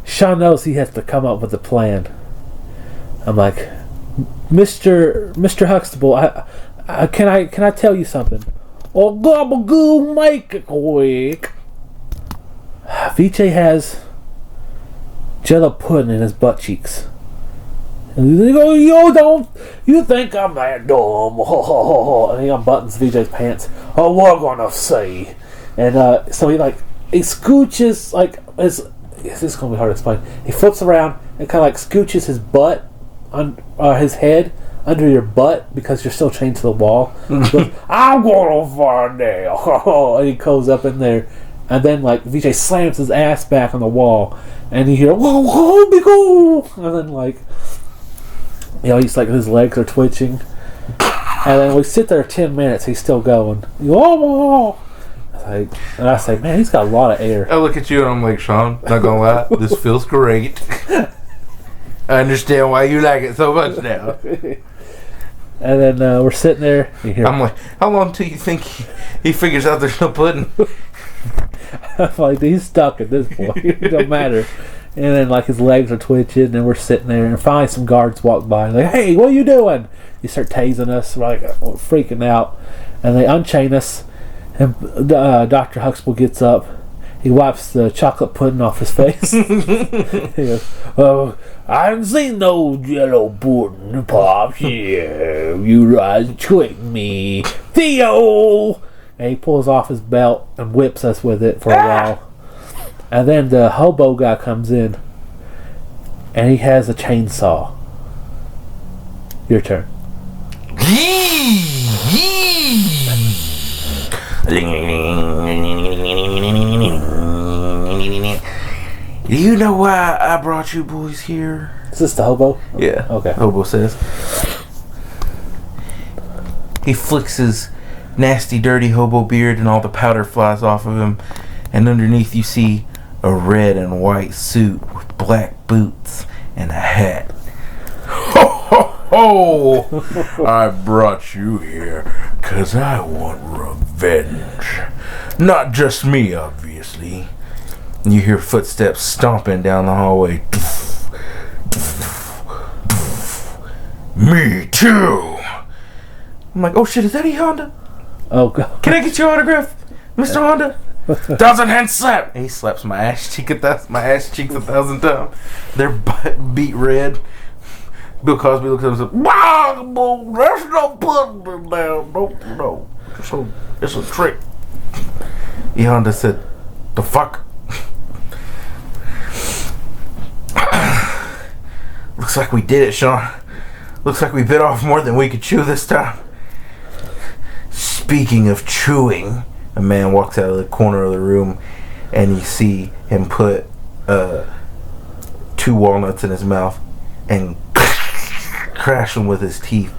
Sean knows he has to come up with a plan. I'm like, Mr. Huxtable, can I tell you something? Oh, gobble make it quick. VJ has Jello pudding in his butt cheeks. And he goes, you think I'm that dumb? And he unbuttons VJ's pants. Oh, we're gonna see. And so he scooches, this is gonna be hard to explain. He flips around and kind of like scooches his butt, his head under your butt because you're still chained to the wall. Goes, I'm gonna find out. And he goes up in there, and then like VJ slams his ass back on the wall, and you hear whoa, big ol', and then like. He's like, his legs are twitching. And then we sit there 10 minutes, he's still going. And I say, man, he's got a lot of air. I look at you and I'm like, Sean, not gonna lie, this feels great. I understand why you like it so much now. And then we're sitting there. I'm like, how long till you think he figures out there's no pudding? I'm like, he's stuck at this point. It don't matter. And then like his legs are twitching, and we're sitting there, and finally some guards walk by and like, hey, what are you doing? You start tasing us, we're like we're freaking out, and they unchain us. And Dr. Huxtable gets up. He wipes the chocolate pudding off his face. He goes, "Oh, I haven't seen no Jello pudding, Pops. Yeah, you guys tricked me, Theo." And he pulls off his belt and whips us with it for a while. And then the hobo guy comes in, and he has a chainsaw. Your turn. Do you know why I brought you boys here? Is this the hobo? Yeah. Okay. Hobo says. He flicks his nasty, dirty hobo beard, and all the powder flies off of him. And underneath you see a red and white suit with black boots and a hat. Ho, ho, ho! I brought you here because I want revenge. Not just me, obviously. And you hear footsteps stomping down the hallway. Me too. I'm like, oh shit, is that E Honda? Oh god. Can I get your autograph, Mr. Honda? 1,000 hand slap. And he slaps my ass cheeks 1,000 times. Their butt beat red. Bill Cosby looks at him and says, "Wow, there's no putting them down. No. It's a trick." E Honda said, "The fuck." Looks like we did it, Sean. Looks like we bit off more than we could chew this time. Speaking of chewing, a man walks out of the corner of the room and you see him put 2 walnuts in his mouth and crash them with his teeth.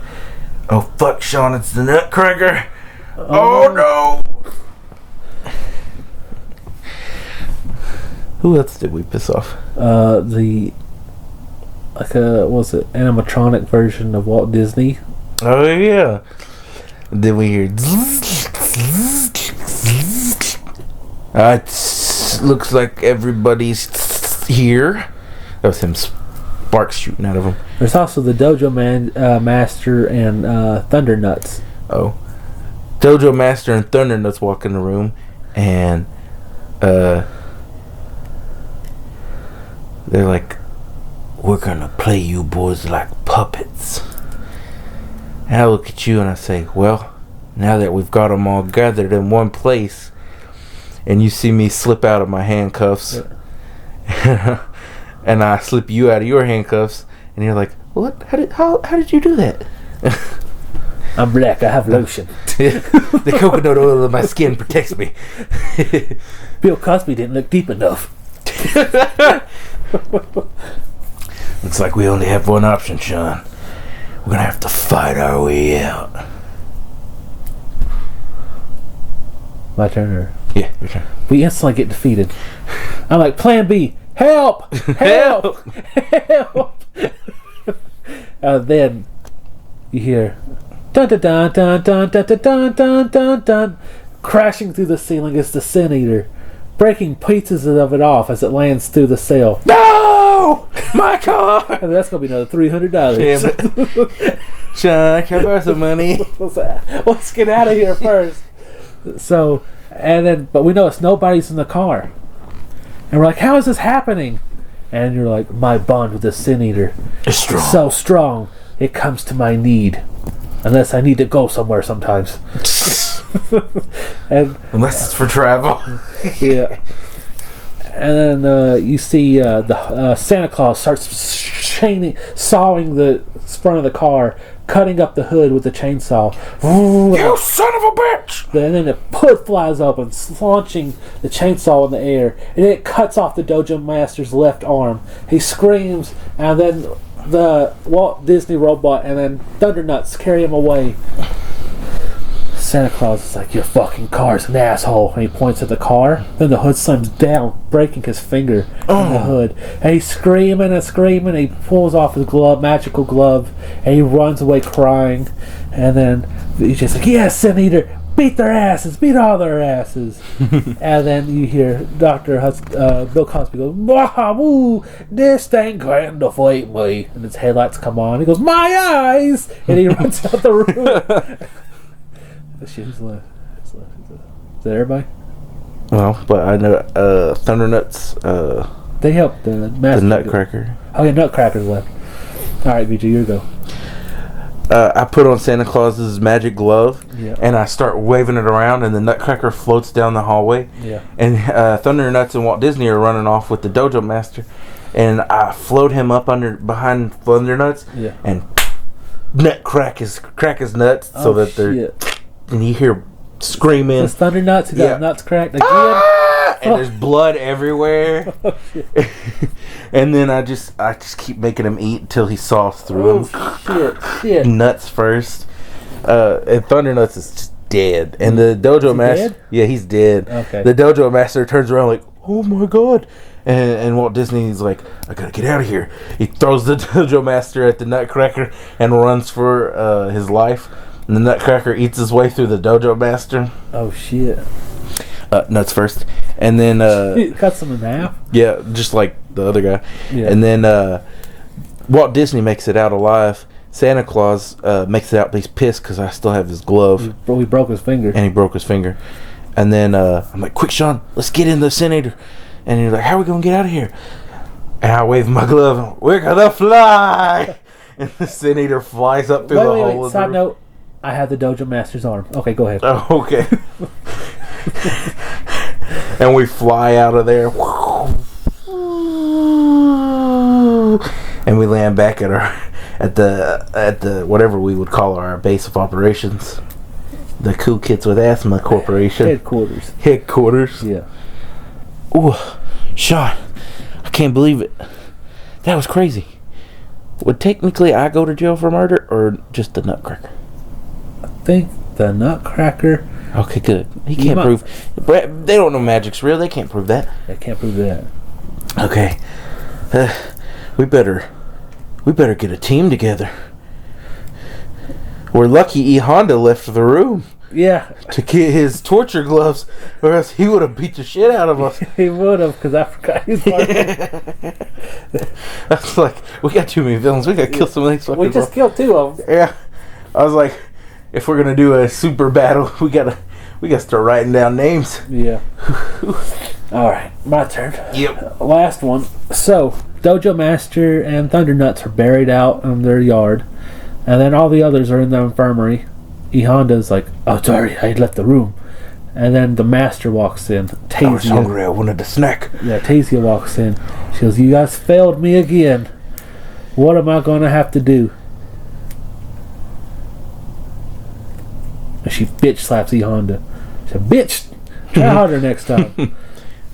Oh fuck, Sean, it's the Nutcracker. Oh no. Who else did we piss off? Was it animatronic version of Walt Disney? Oh yeah. Then we hear looks like everybody's here. That was him, sparks shooting out of him. There's also the Dojo Master and Thundernuts. Oh. Dojo Master and Thundernuts walk in the room and they're like, "We're gonna play you boys like puppets." And I look at you and I say, "Well, now that we've got them all gathered in one place," and you see me slip out of my handcuffs, and I slip you out of your handcuffs, and you're like, "What? How did you do that?" I'm black. I have lotion. The coconut oil in my skin protects me. Bill Cosby didn't look deep enough. Looks like we only have one option, Sean. We're gonna have to fight our way out. My turn, or? Yeah, your turn. We instantly get defeated. I'm like, Plan B, help! Help! Help! Then you hear dun dun dun dun dun dun dun dun dun dun. Crashing through the ceiling is the Sin Eater, breaking pieces of it off as it lands through the cell. No! My car! And that's gonna be another $300. Yeah, Sean, can I borrow some money? Let's get out of here first. So, and then, but we notice nobody's in the car, and we're like, "How is this happening?" And you're like, "My bond with the Sin Eater is strong. So strong, it comes to my need, unless I need to go somewhere sometimes." And unless it's for travel. yeah. And then you see the Santa Claus starts sawing the front of the car, cutting up the hood with the chainsaw. You son of a bitch! And then the hood flies open, launching the chainsaw in the air, and then it cuts off the Dojo Master's left arm. He screams, and then the Walt Disney robot and then Thundernuts carry him away. Santa Claus is like, "Your fucking car's an asshole," and he points at the car. Then the hood slams down, breaking his finger in the hood. And he's screaming and screaming. And he pulls off his magical glove, and he runs away crying. And then he's just like, "Yes, Sin Eater, beat their asses, beat all their asses." And then you hear Bill Cosby go, "Wah, woo, this thing can't defeat me." And his headlights come on. He goes, "My eyes!" And he runs out the room. Who's left? Is that everybody? Well, but I know Thundernuts. They helped the Nutcracker. Oh yeah, Nutcracker's left. All right, BG, you go. I put on Santa Claus's magic glove, Yeah. and I start waving it around, and the Nutcracker floats down the hallway. Yeah. And Thundernuts and Walt Disney are running off with the Dojo Master, and I float him up behind Thundernuts, Yeah. and crack his nuts so that they're. Shit. And you hear screaming. It's Thundernuts who got nuts cracked again. Ah! And there's blood everywhere. And then I just keep making him eat until he saws through them. Shit. Nuts first. And Thundernuts is just dead. And the Dojo Master, dead? yeah, he's dead. Okay. The Dojo Master turns around like, "Oh my god!" And Walt Disney's like, "I gotta get out of here." He throws the Dojo Master at the Nutcracker and runs for his life. And the Nutcracker eats his way through the Dojo Master. Oh shit. Nuts first. And then Cuts him in half. yeah, just like the other guy. Yeah. And then Walt Disney makes it out alive, Santa Claus makes it out, but he's pissed because I still have his glove. He broke his finger. And he broke his finger. And then I'm like, quick, Sean, let's get in the Senator. And he's like, how are we going to get out of here? And I wave my glove. We're going to fly. And the Senator flies up through the hole. Side note, I have the Dojo Master's arm. Okay, go ahead. Oh, okay. And we fly out of there. And we land back at the whatever we would call our base of operations. The Cool Kids with Asthma Corporation. Headquarters. Yeah. Ooh, Sean, I can't believe it. That was crazy. Would technically I go to jail for murder or just the Nutcracker? I think the Nutcracker. Okay, good. He can't prove. They don't know magic's real. They can't prove that. They can't prove that. Okay. We better get a team together. We're lucky E. Honda left the room. Yeah. To get his torture gloves, or else he would have beat the shit out of us. He would have, because I forgot he was That's like, we got too many villains. We got to kill some of these fucking We just killed 2 of them. Yeah. I was like, if we're gonna do a super battle, we gotta start writing down names. Yeah. All right, my turn. Yep. Last one. So, Dojo Master and Thundernuts are buried out in their yard, and then all the others are in the infirmary. E Honda's like, "Oh, sorry, I left the room," and then the Master walks in. Tasia, I was hungry. I wanted a snack. Yeah, Tasia walks in. She goes, "You guys failed me again. What am I gonna have to do?" And she bitch slaps E Honda. She said, "Bitch, try harder next time."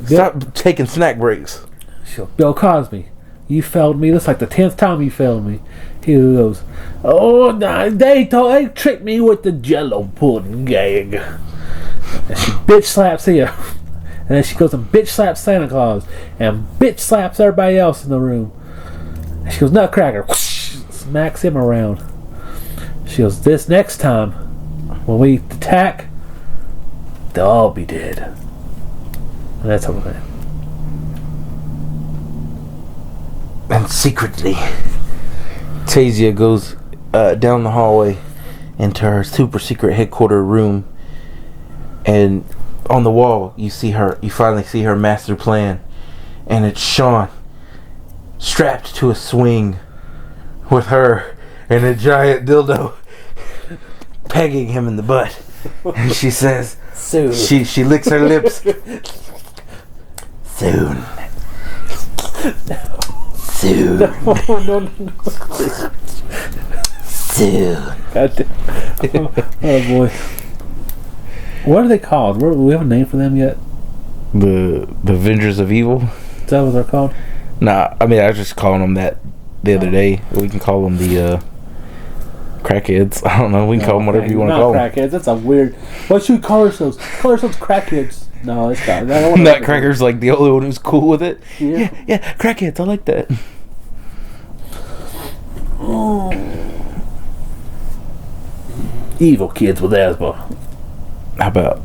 Stop taking snack breaks. She goes, "Bill Cosby, you failed me. This is like the 10th time you failed me." He goes, "Oh, nah, they tricked me with the Jello pudding gag." And she bitch slaps him. And then she goes and bitch slaps Santa Claus. And bitch slaps everybody else in the room. And she goes, "Nutcracker," whoosh, smacks him around. She goes, "This next time, when we attack, they'll all be dead." And that's how we're going. And secretly, Tasia goes down the hallway into her super secret headquarter room, and on the wall you finally see her master plan, and it's Sean strapped to a swing with her and a giant dildo pegging him in the butt. And she says, Soon. She licks her lips. Soon. Soon. No. Soon. Oh boy. What are they called? Do we have a name for them yet? The Avengers of Evil? Is that what they're called? Nah, I mean, I was just calling them that the other day. We can call them the crackheads. I don't know. We can call them whatever you want to call them. Crackheads. That's a weird. What should we call ourselves? Call ourselves crackheads. No, it's not. Nutcracker's like the only one who's cool with it. Yeah, crackheads. I like that. Evil kids with asthma. How about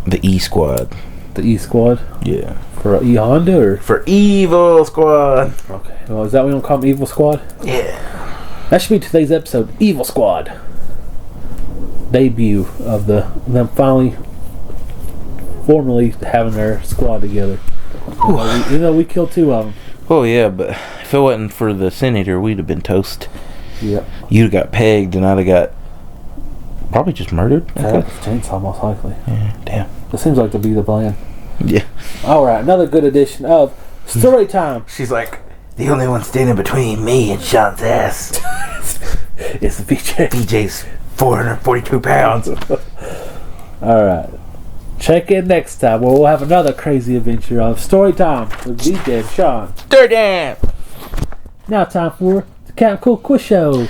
the E Squad? The E Squad? Yeah. For E Honda or? For Evil Squad. Okay. Well, is that what you want to call them? Evil Squad? Yeah. That should be today's episode. Evil Squad. Debut of them finally formally having their squad together. We killed 2 of them. Oh yeah, but if it wasn't for the Senator, we'd have been toast. Yeah. You'd have got pegged, and I'd have got probably just murdered. Okay. Chainsaw, most likely. Yeah, damn. It seems like to be the plan. Yeah. Alright, another good edition of Story Time. She's like, the only one standing between me and Sean's ass It's the BJ. BJ's 442 pounds. Alright. Check in next time where we'll have another crazy adventure of Story Time with BJ and Sean. Story time! Now time for the Captain Cool Quiz Show.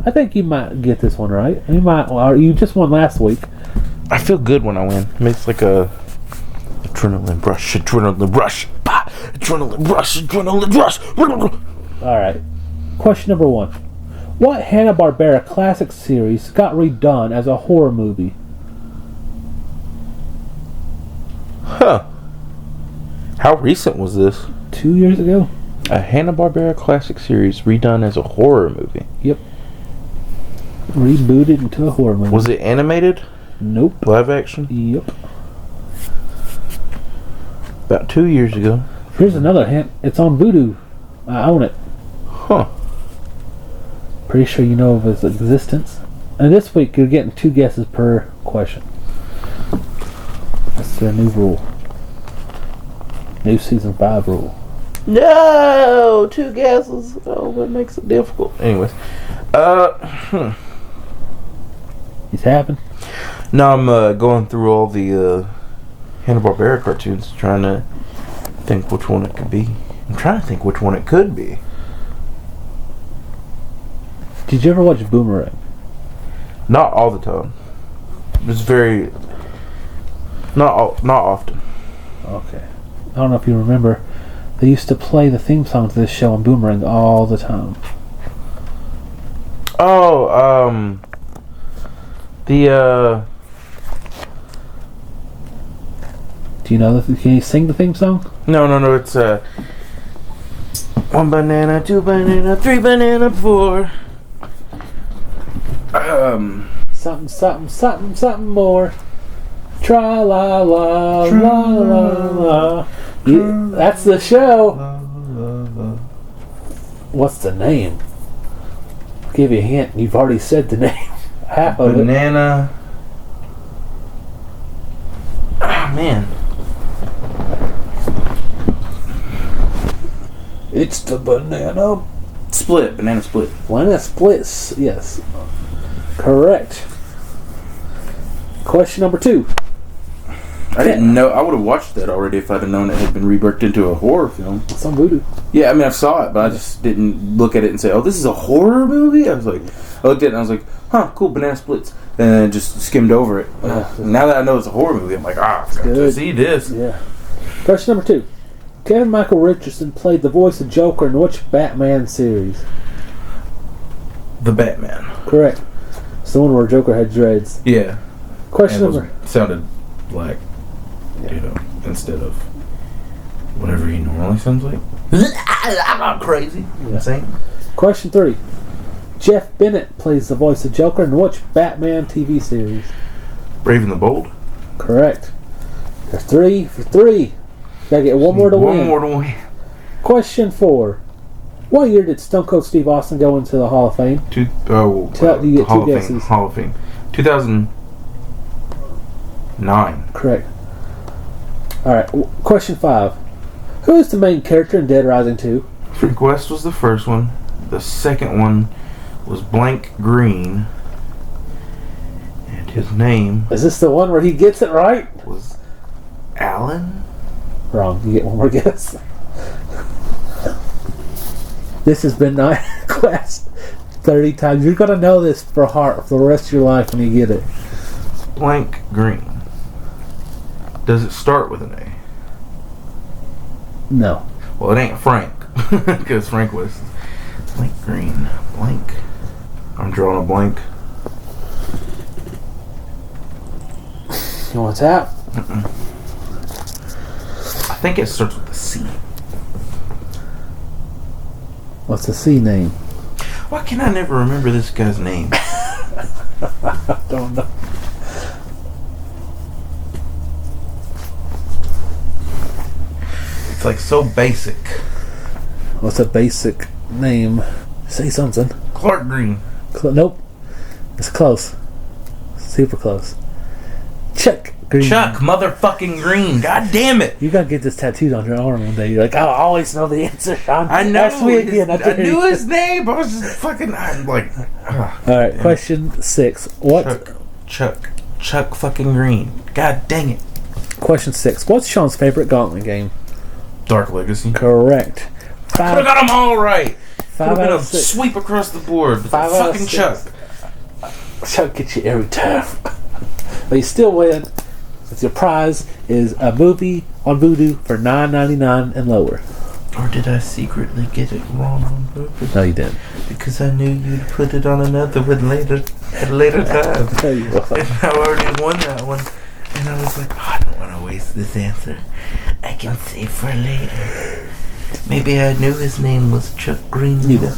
I think you might get this one right. You might. Or you just won last week. I feel good when I win. It makes like a adrenaline rush, bah, adrenaline rush. All right. Question number 1: what Hanna-Barbera classic series got redone as a horror movie? Huh? How recent was this? 2 years ago. A Hanna-Barbera classic series redone as a horror movie. Yep. Rebooted into a horror movie. Was it animated? Nope. Live action? Yep. About 2 years ago. Here's another hint. It's on Vudu. I own it. Huh. Pretty sure you know of its existence. And this week you're getting 2 guesses per question. That's their new rule. New season 5 rule. No! 2 guesses. Oh, that makes it difficult. Anyways. He's having. Now I'm going through all the Hanna-Barbera cartoons, trying to think which one it could be. I'm trying to think which one it could be. Did you ever watch Boomerang? Not all the time. It's very... Not often. Okay. I don't know if you remember. They used to play the theme song to this show on Boomerang all the time. Oh, the Do you know that? Can you sing the theme song? No, it's 1 banana, 2 banana, 3 banana, 4. Something more. Tra la la la la la. That's the show. What's the name? I'll give you a hint. You've already said the name. Half of banana. Ah, man. It's the banana Split. Banana split. Banana splits. Yes. Correct. Question number 2. I didn't know. I would have watched that already if I'd have known it had been reworked into a horror film. It's on Voodoo. Yeah, I mean, I saw it, but I just didn't look at it and say, oh, this is a horror movie? I was like, I looked at it and I was like, huh, cool, banana splits. And then just skimmed over it. Now that I know it's a horror movie, I'm like, I've got to see this. Yeah. Question number 2. Kevin Michael Richardson played the voice of Joker in which Batman series? The Batman. Correct. It's the one where Joker had dreads. Yeah. Question number... Sounded like, you know, instead of whatever he normally sounds like. I'm not crazy. Yeah. Insane. Question 3. Jeff Bennett plays the voice of Joker in which Batman TV series? Brave and the Bold. Correct. There's 3 for 3. Gotta get one more to win. One more to win. Question 4. What year did Stone Cold Steve Austin go into the Hall of Fame? You get Hall 2 guesses. Hall of Fame. 2009. Correct. Alright, question 5. Who is the main character in Dead Rising 2? Frank West was the first one. The second one was Blank Green. And his name Is this the one where he gets it right? was Alan? Wrong. You get one more guess. This has been Night Quest 30 times. You're going to know this for heart for the rest of your life when you get it. Blank Green. Does it start with an A? No. Well, it ain't Frank. Because Frank was Blank Green. Blank. I'm drawing a blank. You want to tap? I think it starts with a C. What's the C name? Why can I never remember this guy's name? I don't know. It's like so basic. What's a basic name? Say something. Clark Green. Nope. It's close. Super close. Chuck Green. Chuck motherfucking Green. God damn it. You gotta get this tattooed on your arm one day. You're like, I always know the answer, Sean. I know. Ask me again. I knew his name. I was just fucking. I'm like. Alright, question 6. What? Chuck fucking Green. God dang it. Question 6. What's Sean's favorite Gauntlet game? Dark Legacy. Correct. Could have got them all right. 5 out of 6. Sweep across the board. But 5 out of fucking 6. Chuck. Chuck gets you every time. But you still win. Since your prize is a movie on Vudu for $9.99 and lower. Or did I secretly get it wrong on purpose? No, you didn't. Because I knew you'd put it on another one later, at a later time. Tell you what. And I already won that one. And I was like, oh, I don't want to waste this answer. I I can save for later. Maybe I knew his name was Chuck Green. You did.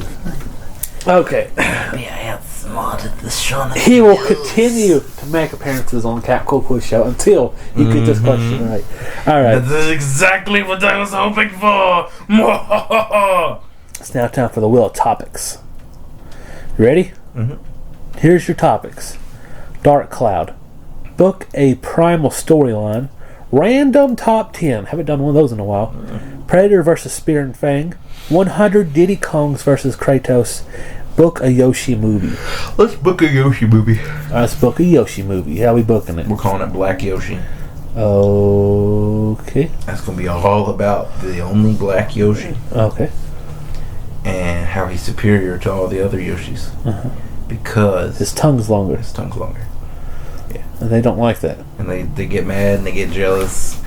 Okay. Maybe I outsmarted the Shauna. He will continue to make appearances on the Cap Cool Quiz Show until you get this question right. All right. That's exactly what I was hoping for. It's now time for the Wheel of Topics. You ready? Mm-hmm. Here's your topics. Dark Cloud. Book a Primal storyline. Random top 10. Haven't done one of those in a while. Predator versus Spear and Fang. 100 Diddy Kongs versus Kratos. Book a Yoshi movie. Let's book a Yoshi movie. Let's book a Yoshi movie. How are we booking it? We're calling it Black Yoshi. Okay. That's going to be all about the only black Yoshi. Okay. And how he's superior to all the other Yoshis. Because His tongue's longer. his tongue's longer. And they don't like that. And they get mad and they get jealous.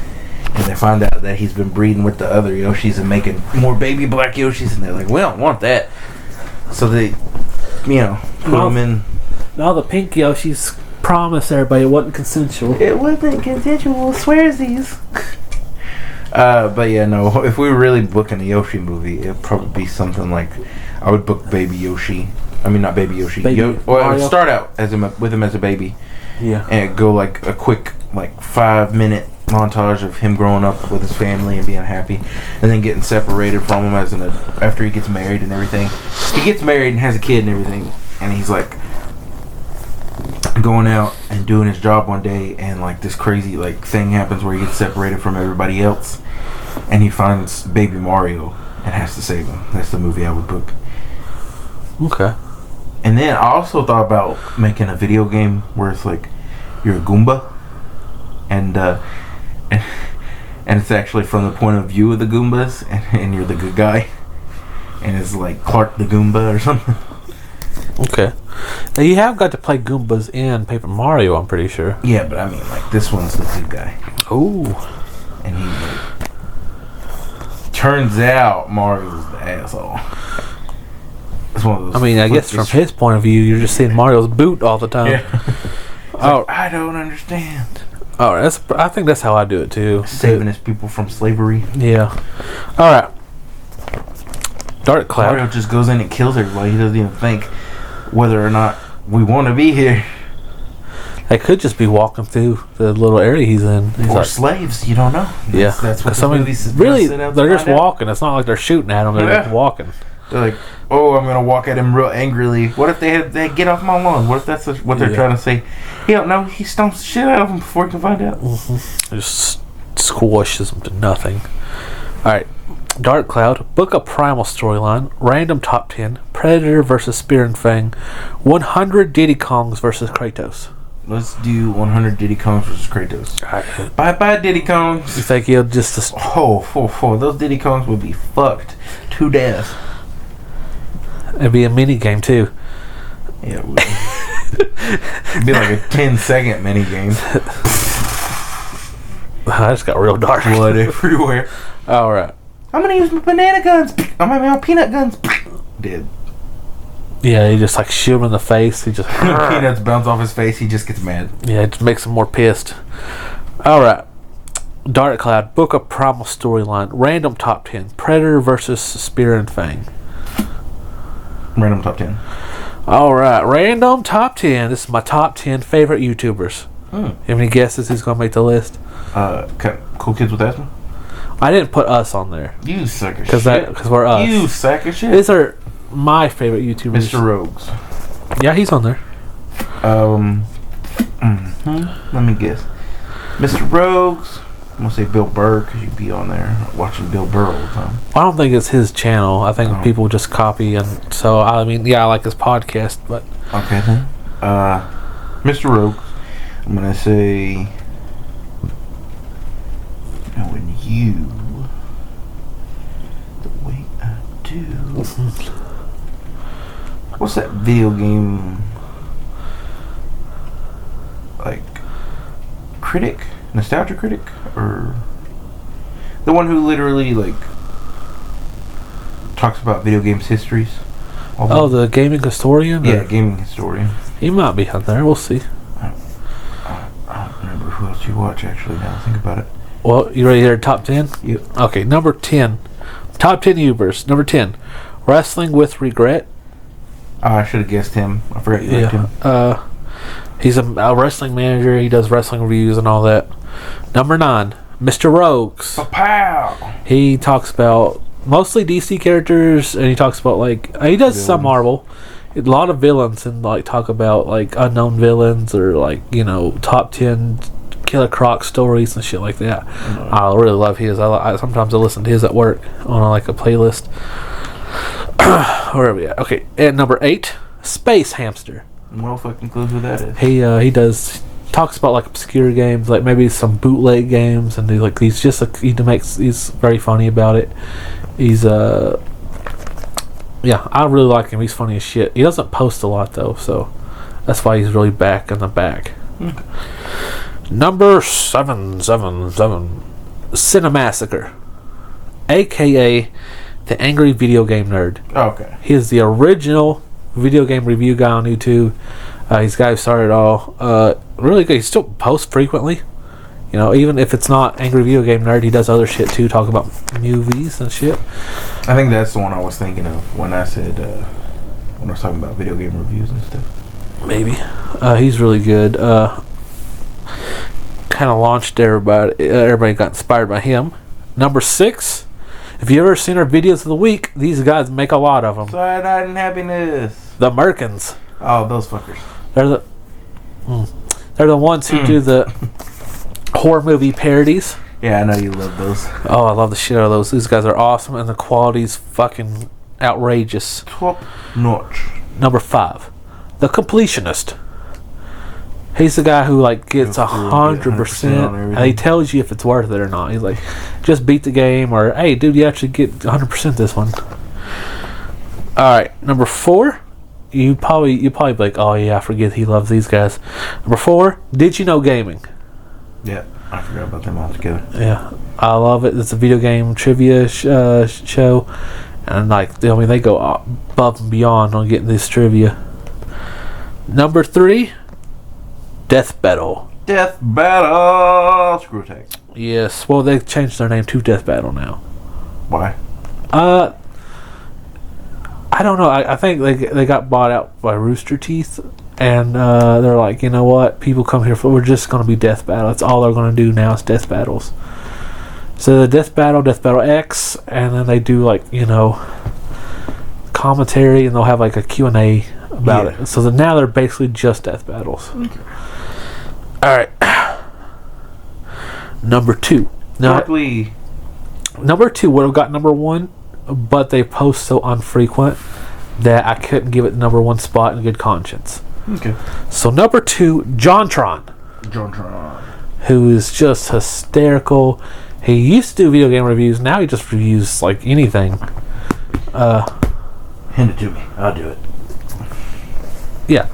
And they find out that he's been breeding with the other Yoshis and making more baby black Yoshis. And they're like, we don't want that. So they, put them in. All the pink Yoshis promised everybody it wasn't consensual. It wasn't consensual, swearsies. But yeah, no, if we were really booking a Yoshi movie, it'd probably be something like, I would book Baby Yoshi. I mean, not Baby Yoshi. Baby I would Mario? start out with him as a baby. Yeah. And it'd go like a quick, 5-minute montage of him growing up with his family and being happy, and then getting separated from him after he gets married and everything. He gets married and has a kid and everything, and he's like going out and doing his job one day, and like this crazy thing happens where he gets separated from everybody else, and he finds Baby Mario and has to save him. That's the movie I would book. Okay. And then I also thought about making a video game where it's like you're a Goomba, and it's actually from the point of view of the Goombas, and you're the good guy, and it's like Clark the Goomba or something. Okay. Now you have got to play Goombas in Paper Mario, I'm pretty sure. Yeah, but I mean, this one's the good guy. Ooh. And he turns out Mario's the asshole. It's one of those. I mean, I guess from his point of view, you're just seeing Mario's boot all the time. Yeah. Oh, I don't understand. all right. I think that's how I do it too. Saving his people from slavery. Yeah. All right. Dark Cloud. Mario just goes in and kills everybody. He doesn't even think whether or not we want to be here. They could just be walking through the little area he's in. He's Or like, slaves, you don't know. yeah. That's what 'Cause this movie's really, set out to they're just find out. walking. It's not like they're shooting at him. They're Yeah. just walking. They're like, oh, I'm gonna walk at him real angrily. What if they get off my lawn? What if that's what they're trying to say? He don't know. He stomps the shit out of him before he can find out. Just squashes them to nothing. All right. Dark Cloud. Book a Primal storyline. Random top 10. Predator versus Spear and Fang. 100 Diddy Kongs versus Kratos. Let's do 100 Diddy Kongs versus Kratos. All right. Bye Diddy Kongs. You think he'll just... Oh, those Diddy Kongs would be fucked to death. It'd be a mini game too. Yeah, it would. It'd be like a 10-second mini game. I just got real dark. Blood everywhere. All right. I'm gonna use my banana guns. I'm gonna my peanut guns. Dead. Yeah, he just like shoot him in the face. He just Peanuts bounce off his face. He just gets mad. yeah, it just makes him more pissed. All right. Dark Cloud. Book a Primal storyline. Random top 10. Predator versus Spear and Fang. Random top 10. All right, random top 10. This is my top 10 favorite YouTubers. You have any guesses who's gonna make the list? Cool Kids with Asthma. I didn't put us on there You suck of shit. because we're us. You sack of shit. These are my favorite YouTubers. Mr. Rogues. Yeah, he's on there. Let me guess. Mr. Rogues. I'm gonna say Bill Burr because you'd be on there watching Bill Burr all the time. I don't think it's his channel. I think people just copy, and so I mean, yeah, I like his podcast, but Okay then. Mr. Rogues. I'm gonna say. Knowing you the way I do. What's that video game? Like critic, nostalgia critic, or the one who literally talks about video games histories. oh, the gaming historian. Yeah, gaming historian. He might be on there. We'll see. I don't remember who else you watch actually. Now I think about it. Well, you ready to hear top 10? Yep. Okay, number 10. Top 10 Ubers. Number 10. Wrestling with Regret. Oh, I should have guessed him. I forgot you liked him. He's a wrestling manager. He does wrestling reviews and all that. Number 9. Mr. Rogues. Pow! He talks about mostly DC characters, and he talks about like he does some Marvel. A lot of villains, and like talk about like unknown villains or like top 10 Killer Croc stories and shit like that. I really love his. I sometimes I listen to his at work on like a playlist. Where are we at? Okay, at number 8, Space Hamster. No fucking clue who that is. He talks about like obscure games, like maybe some bootleg games, and he's very funny about it. He's I really like him. He's funny as shit. He doesn't post a lot though, so that's why he's really back in the back. Number 7, Cinemassacre, aka the Angry Video Game Nerd. Okay. He is the original video game review guy on YouTube. He's the guy who started it all. Really good. He still posts frequently. Even if it's not Angry Video Game Nerd, he does other shit too. Talk about movies and shit. I think that's the one I was thinking of when I said when I was talking about video game reviews and stuff. Maybe. He's really good. Kind of launched everybody. Everybody got inspired by him. Number 6. If you ever seen our videos of the week, these guys make a lot of them. Friday Night and Happiness. The Merkins. Oh, those fuckers. They're the ones who do the horror movie parodies. Yeah, I know you love those. Oh, I love the shit out of those. These guys are awesome, and the quality's fucking outrageous. Top notch. Number 5, The Completionist. He's the guy who like gets 100%, and he tells you if it's worth it or not. He's like, just beat the game, or hey, dude, you actually get 100% this one. All right, number 4. You probably be like, oh yeah, I forget he loves these guys. Number 4, Did You Know Gaming? Yeah, I forgot about them altogether. Yeah, I love it. It's a video game trivia show, and like they go above and beyond on getting this trivia. Number 3, Death Battle. Death Battle. Screw Attack. Yes, well they changed their name to Death Battle now. Why? I don't know. I think they got bought out by Rooster Teeth, and they're like, you know what? People come here for. We're just going to be Death Battle. That's all they're going to do now is Death Battles. So the Death Battle X, and then they do like commentary, and they'll have like a Q&A about it. So now they're basically just Death Battles. Okay. All right. Number 2. Now, number 2 would have got number 1. But they post so infrequent that I couldn't give it number 1 spot in good conscience. Okay. So number 2, JonTron. Who is just hysterical. He used to do video game reviews. Now he just reviews like anything. Hand it to me. I'll do it. Yeah.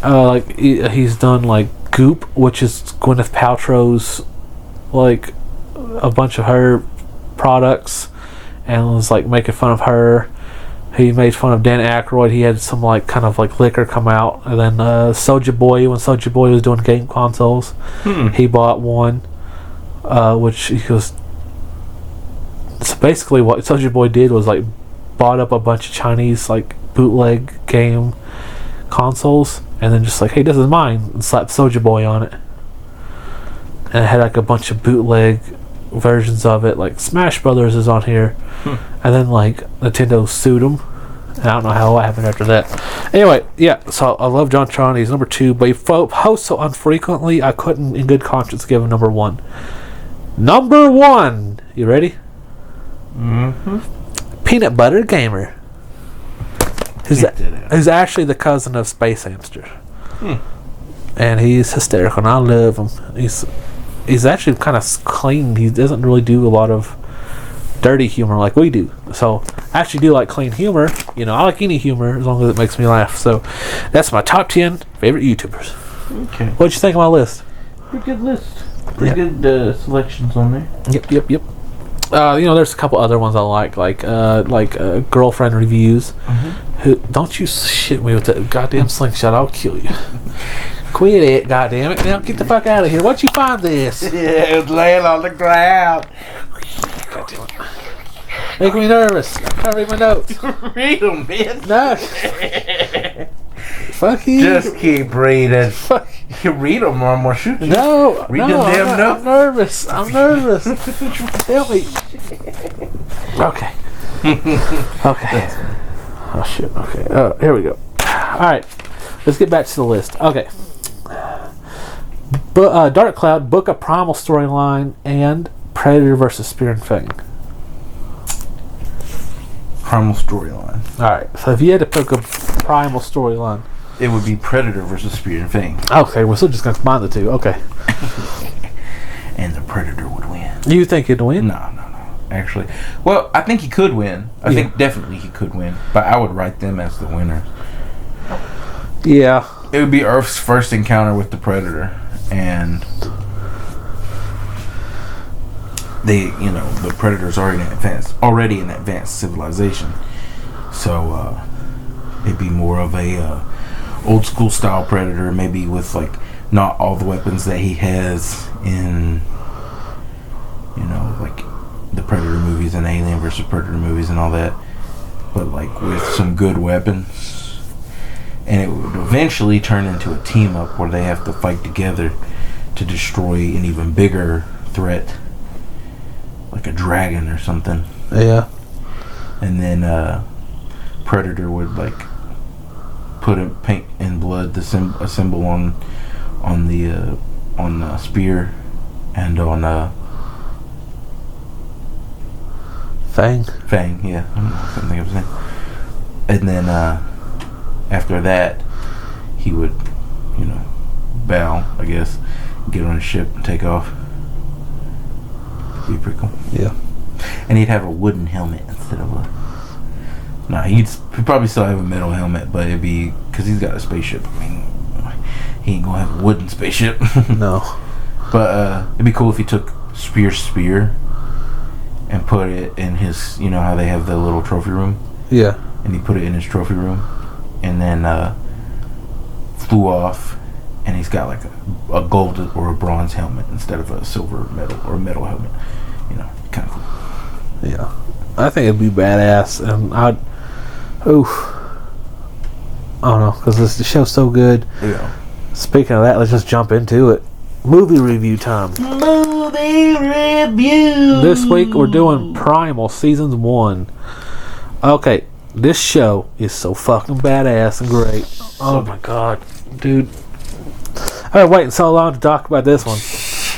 Like he's done like Goop, which is Gwyneth Paltrow's like a bunch of her products. And was like making fun of her. He made fun of Dan Aykroyd. He had some like kind of like liquor come out, and then Soulja Boy, when Soulja Boy was doing game consoles, he bought one, which he goes. So basically, what Soulja Boy did was like bought up a bunch of Chinese like bootleg game consoles, and then just like, hey, this is mine, and slapped Soulja Boy on it, and it had like a bunch of bootleg versions of it, like Smash Brothers is on here, and then like Nintendo sued him. I don't know what happened after that. Anyway, yeah, so I love JonTron. He's number 2, but he posts so infrequently I couldn't in good conscience give him number 1. Number 1, you ready? Peanut Butter Gamer, who's actually the cousin of Space Hamster, and he's hysterical and I love him. He's actually kind of clean. He doesn't really do a lot of dirty humor like we do. So I actually do like clean humor. I like any humor as long as it makes me laugh. So that's my top 10 favorite YouTubers. Okay. What'd you think of my list? Pretty good list. Pretty good selections on there. Yep. There's a couple other ones I like girlfriend reviews. Who, don't you shit me with that goddamn slingshot? I'll kill you. Quit it, goddammit. Now get the fuck out of here. Why'd you find this? Yeah, it was laying on the ground. Make me nervous. I'm trying to read my notes. Read them, man. No. Fuck you. Just keep reading. Fuck. You read them or I'm going to shoot you. No. Read no, them damn I'm notes. nervous. I'm nervous. Help me. Okay. Okay. Oh, shit. Okay. Here we go. Alright. Let's get back to the list. Okay. Dark Cloud, book a Primal storyline, and Predator versus Spear and Fang. Primal storyline. Alright. So if you had to pick a Primal storyline, It would be Predator versus Spear and Fang. okay, we're still just going to combine the two. Okay. And the Predator would win. You think he'd win? No. Actually. Well, I think he could win. I think definitely he could win. But I would write them as the winners. Yeah. It would be Earth's first encounter with the Predator. And the Predator's already an advanced civilization. So it'd be more of a old school style Predator, maybe with like not all the weapons that he has in like the Predator movies and Alien versus Predator movies and all that, but like with some good weapons. And it would eventually turn into a team up where they have to fight together to destroy an even bigger threat, like a dragon or something. Yeah. And then Predator would like paint in blood a symbol on the spear and on Fang, yeah. I couldn't think of his name. And then after that, he would, bow, I guess, get on a ship and take off. Be pretty cool. Yeah. And he'd have a wooden helmet instead of a. Nah, he'd probably still have a metal helmet, but it'd be because he's got a spaceship. I mean, he ain't gonna have a wooden spaceship. No. But it'd be cool if he took spear and put it in his, how they have the little trophy room, Yeah. and he put it in his trophy room, and then flew off, and he's got like a gold or a bronze helmet instead of a silver metal helmet. Kind of cool. Yeah. I think it'd be badass, and I don't know, because the show's so good. Yeah. Speaking of that, let's just jump into it. Movie review time. Movie review. This week we're doing Primal Seasons 1. Okay, this show is so fucking badass and great. Oh my god, dude. I've been waiting so long to talk about this one.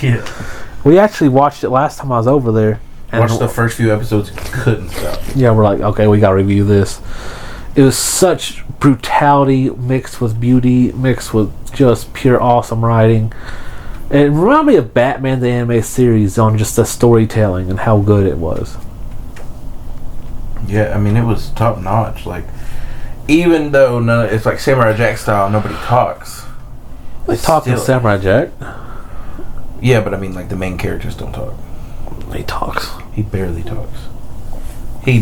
Yeah. We actually watched it last time I was over there. Watched the first few episodes, couldn't stop. Yeah, we're like, okay, we gotta review this. It was such brutality mixed with beauty, mixed with just pure awesome writing. It reminded me of Batman the Animated Series on just the storytelling and how good it was. Yeah, I mean, it was top notch. Like, even though it's like Samurai Jack style, nobody talks. They talk in Samurai Jack. Yeah, but I mean, like, the main characters don't talk. He talks. He barely talks. He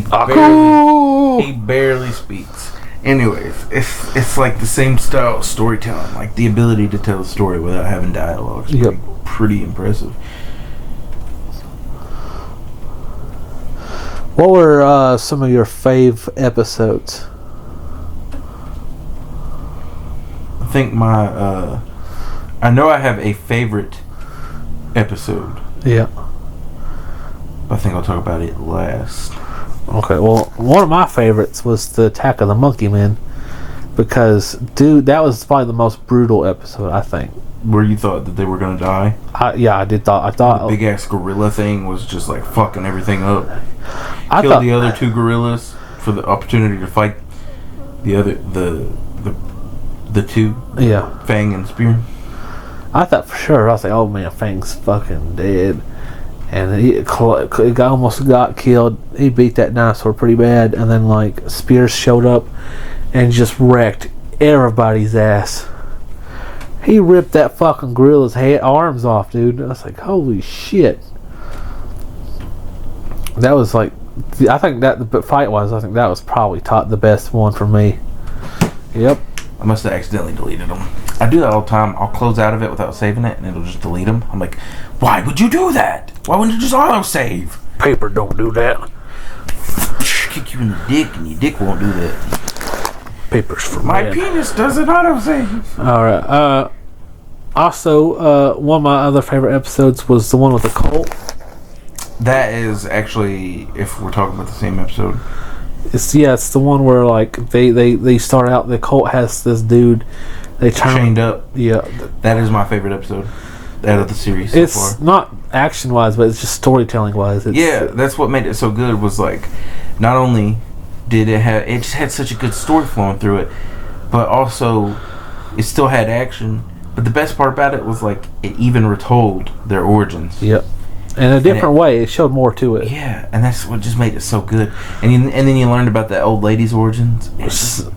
barely speaks. Anyways, it's like the same style of storytelling, like the ability to tell a story without having dialogue is pretty impressive. What were some of your fave episodes? I think I know I have a favorite episode. Yeah. I think I'll talk about it last. Okay, well, one of my favorites was the Attack of the Monkey Men, because, dude, that was probably the most brutal episode, I think. Where you thought that they were gonna die? I thought The big ass gorilla thing was just like fucking everything up. I Killed thought the other two gorillas for the opportunity to fight the two. Yeah. Fang and Spear. I thought for sure, I was like, oh man, Fang's fucking dead. And he almost got killed. He beat that dinosaur pretty bad. And then, like, Spears showed up and just wrecked everybody's ass. He ripped that fucking gorilla's arms off, dude. I was like, holy shit. That was like, I think that the fight-wise, I think that was probably the best one for me. Yep. I must have accidentally deleted them. I do that all the time. I'll close out of it without saving it, and it'll just delete them. I'm like, why would you do that? Why wouldn't you just auto-save? Paper don't do that. Kick you in the dick, and your dick won't do that. Paper's for My men. penis doesn't auto-save. All right. Also, one of my other favorite episodes was the one with the cult. That is actually, if we're talking about the same episode. It's the one where like they start out. The cult has this dude. They Chained up. Yeah, That is my favorite episode out of the series it's so far. not action wise, but it's just storytelling wise. Yeah, that's what made it so good. Was like, not only did it just had such a good story flowing through it, but also it still had action. But the best part about it was like it even retold their origins. Yep. In a different way, it showed more to it. Yeah, and that's what just made it so good. And then you learned about the old lady's origins.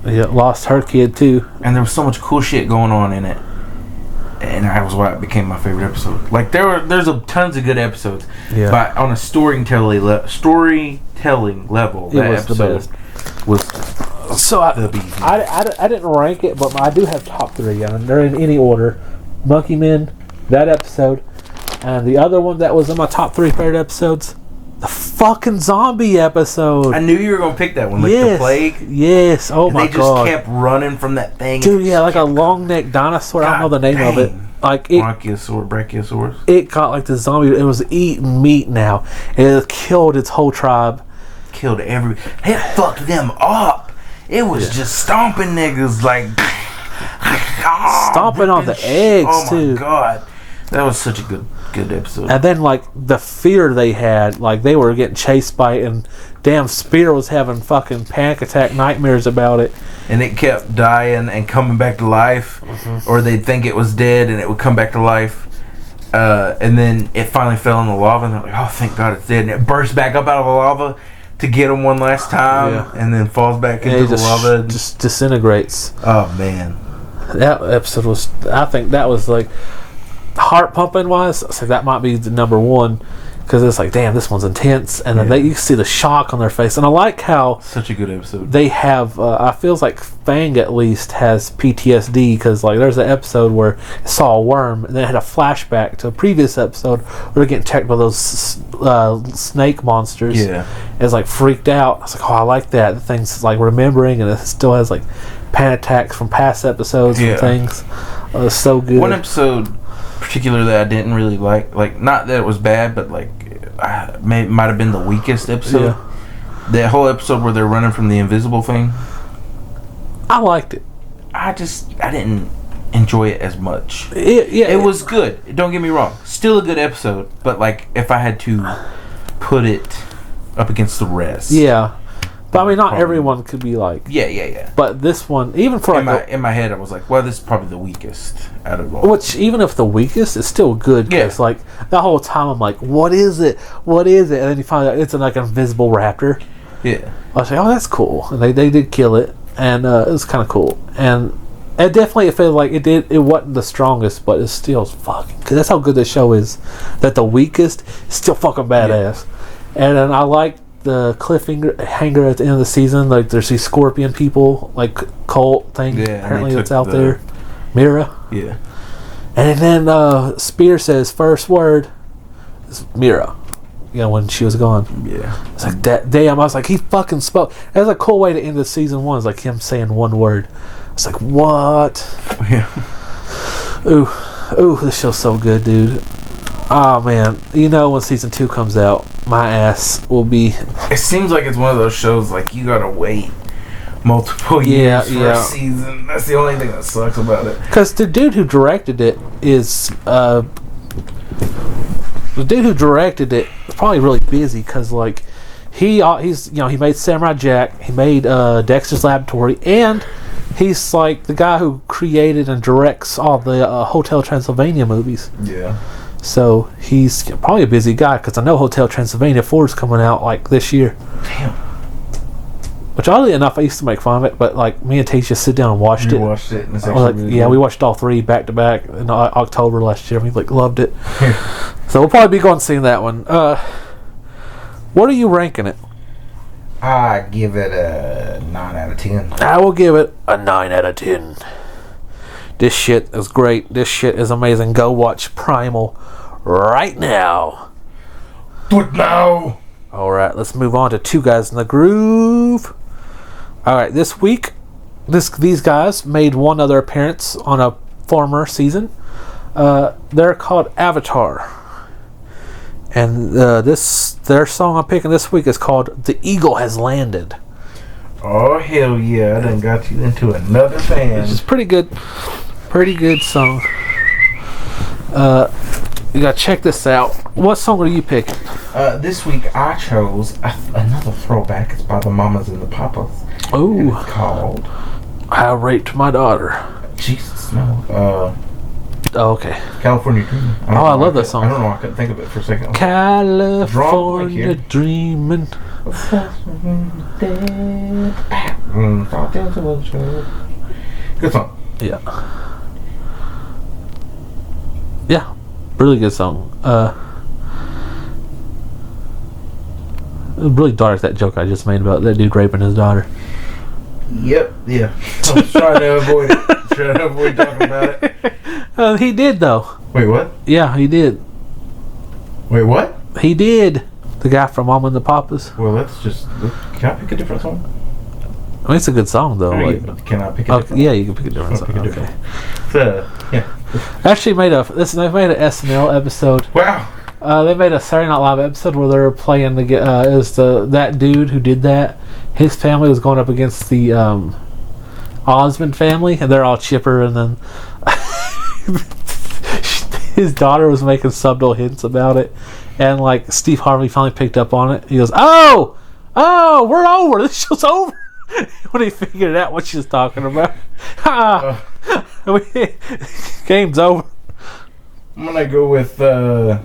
Yeah, lost her kid too. And there was so much cool shit going on in it. And that was why it became my favorite episode. Like there's tons of good episodes. Yeah. But on a storytelling level, that was the episode was So I didn't rank it, but I do have top 3. I mean, they're in any order. Monkey Men, that episode, and the other one that was in my top 3 favorite episodes, the fucking zombie episode. I knew you were gonna pick that one, like the plague. Yes. Oh And my they just god. kept running from that thing. Dude, yeah, like a long necked dinosaur. I don't know the name of it. Like it, Brachiosaurus. it got like the zombie. It was eating meat now. It killed its whole tribe. Killed it fucked them up. It was just stomping niggas like Stomping on the eggs, oh too. my god, that was such a good episode. And then like the fear they had, like they were getting chased by it, and damn Spear was having fucking panic attack nightmares about it. And it kept dying and coming back to life, or they'd think it was dead and it would come back to life. And then it finally fell in the lava, and they're like, "Oh, thank God it's dead!" And it burst back up out of the lava to get him one last time, and then falls back into the lava. Just disintegrates. Oh man, that episode was. I think that was like heart pumping wise. So that might be the number one. Because it's like, damn, this one's intense, and then you see the shock on their face, and I like how such a good episode. They have. I feels like Fang at least has PTSD because like there's an episode where it saw a worm, and then it had a flashback to a previous episode where they're getting attacked by those snake monsters. Yeah, it's like freaked out. I was like, oh, I like that. The thing's like remembering, and it still has like panic attacks from past episodes and things. It's so good. One episode particular that I didn't really like not that it was bad, but like might have been the weakest episode. Yeah. That whole episode where they're running from the invisible thing. I liked it. I didn't enjoy it as much. It was good. Don't get me wrong. Still a good episode, but like if I had to put it up against the rest. Yeah. But I mean, not everyone could be like. Yeah. But this one, even for in my head, I was like, well, this is probably the weakest out of all. Which, even if the weakest, it's still good. Because, like, the whole time I'm like, what is it? What is it? And then you find out it's like an invisible raptor. Yeah. I was like, oh, that's cool. And they did kill it. And it was kind of cool. And it definitely felt like it wasn't the strongest, but it still fucking good. That's how good the show is. That the weakest is still fucking badass. Yeah. And then I like the cliffhanger at the end of the season, like there's these scorpion people, like cult thing. Apparently, that's out there. Mira. Yeah. And then Spear says first word is Mira. You know, when she was gone. Yeah. It's like that. Damn, I was like, he fucking spoke. That's a cool way to end the season 1. It's like him saying one word. It's like, what? Yeah. Ooh, this show's so good, dude. Oh man, you know when season 2 comes out, my ass will be. It seems like it's one of those shows like you gotta wait multiple years for a season. That's the only thing that sucks about it. Because the dude who directed it is probably really busy because like he's he made Samurai Jack, he made Dexter's Laboratory, and he's like the guy who created and directs all the Hotel Transylvania movies. Yeah. So he's probably a busy guy because I know Hotel Transylvania 4 is coming out like this year. Damn. Which oddly enough, I used to make fun of it, but like me and Tate just sit down and watched it. Watched it. And it's really we watched all 3 back to back in October last year. We like loved it. So we'll probably be going to see that one. What are you ranking it? I give it a 9 out of 10. I will give it a 9 out of 10. This shit is great. This shit is amazing. Go watch Primal right now. Do it now. Alright, let's move on to Two Guys in the Groove. Alright, this week, these guys made one other appearance on a former season. They're called Avatar. And their song I'm picking this week is called The Eagle Has Landed. Oh, hell yeah. I done got you into another band. Which is pretty good. Pretty good song. You gotta check this out. What song are you picking? This week I chose another throwback. It's by the Mamas and the Papas. And Oh, it's called I Raped My Daughter. Jesus, no. Oh, okay. California Dreaming. I love that song. I don't know. I couldn't think of it for a second. California Dreaming. Good song. Yeah. Yeah. Really good song. It was really dark, that joke I just made about that dude raping his daughter. Yep. Yeah. I was trying to avoid it. Trying to avoid talking about it. He did, though. Wait, what? Yeah, he did. Wait, what? He did. The guy from Mama and the Papas. Well, let's just. Can I pick a different song? I mean, it's a good song, though. Can I pick a different yeah, you can pick a different I'll song. pick a Okay. different. Yeah. Actually, they made an SNL episode. Wow. They made a Saturday Night Live episode where they're playing that dude who did that. His family was going up against the Osmond family, and they're all chipper, and then his daughter was making subtle hints about it, and like Steve Harvey finally picked up on it. He goes, "Oh, we're over. This show's over." When he figured out what she was talking about, game's over. I'm gonna go with. It'd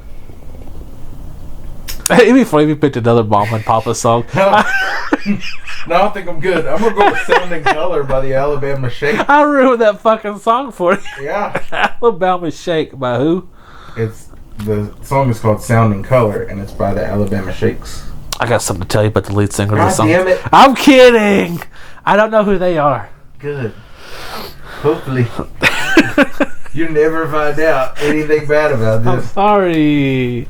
be funny if you picked another Mama and Papa song. No, I think I'm good. I'm gonna go with "Sound and Color" by the Alabama Shake. I ruined that fucking song for you. Yeah. Alabama Shake by who? The song is called "Sound and Color" and it's by the Alabama Shakes. I got something to tell you about the lead singer of God the song. damn it! I'm kidding. I don't know who they are. Good. Hopefully, you never find out anything bad about I'm this. sorry.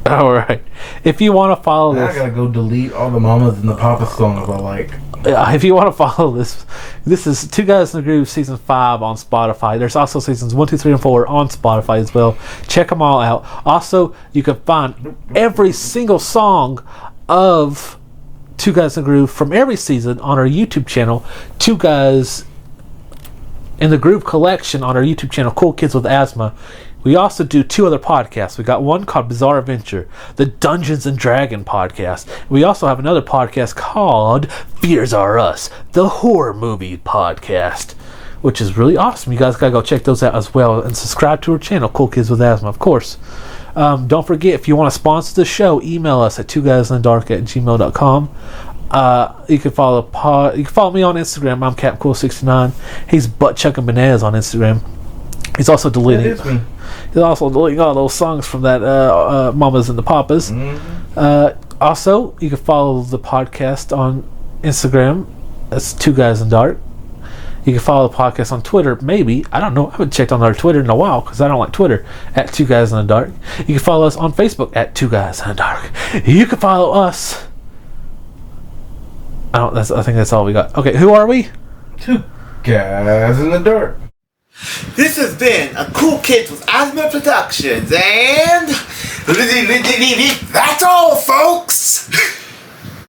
All right. If you want to follow Now I this, gotta go delete all the Mamas and the Papas songs I like. if you want to follow this is Two Guys in the Groove season 5 on Spotify. There's also seasons 1, 2, 3, and 4 on Spotify as well. Check them all out. Also, you can find every single song of Two Guys in the Groove from every season on our YouTube channel, Two Guys in the Groove collection on our YouTube channel, Cool Kids with Asthma. We also do 2 other podcasts. We got one called Bizarre Adventure, the Dungeons and Dragon podcast. We also have another podcast called Fears Are Us, the horror movie podcast, which is really awesome. You guys gotta go check those out as well and subscribe to our channel, Cool Kids with Asthma, of course. Don't forget, if you want to sponsor the show, email us at twoguysinthedark@gmail.com. You can follow me on Instagram. I'm CapCool69. He's butt-chucking bananas on Instagram. He's also deleting. That is me. He's also deleting all those songs from that Mamas and the Papas. Mm-hmm. Also, you can follow the podcast on Instagram. That's Two Guys in Dark. You can follow the podcast on Twitter. Maybe, I don't know. I haven't checked on our Twitter in a while because I don't like Twitter. At Two Guys in the Dark. You can follow us on Facebook at Two Guys in the Dark. You can follow us. I think that's all we got. Okay, who are we? Two Guys in the Dark. This has been a Cool Kids with Asthma Productions, and that's all, folks!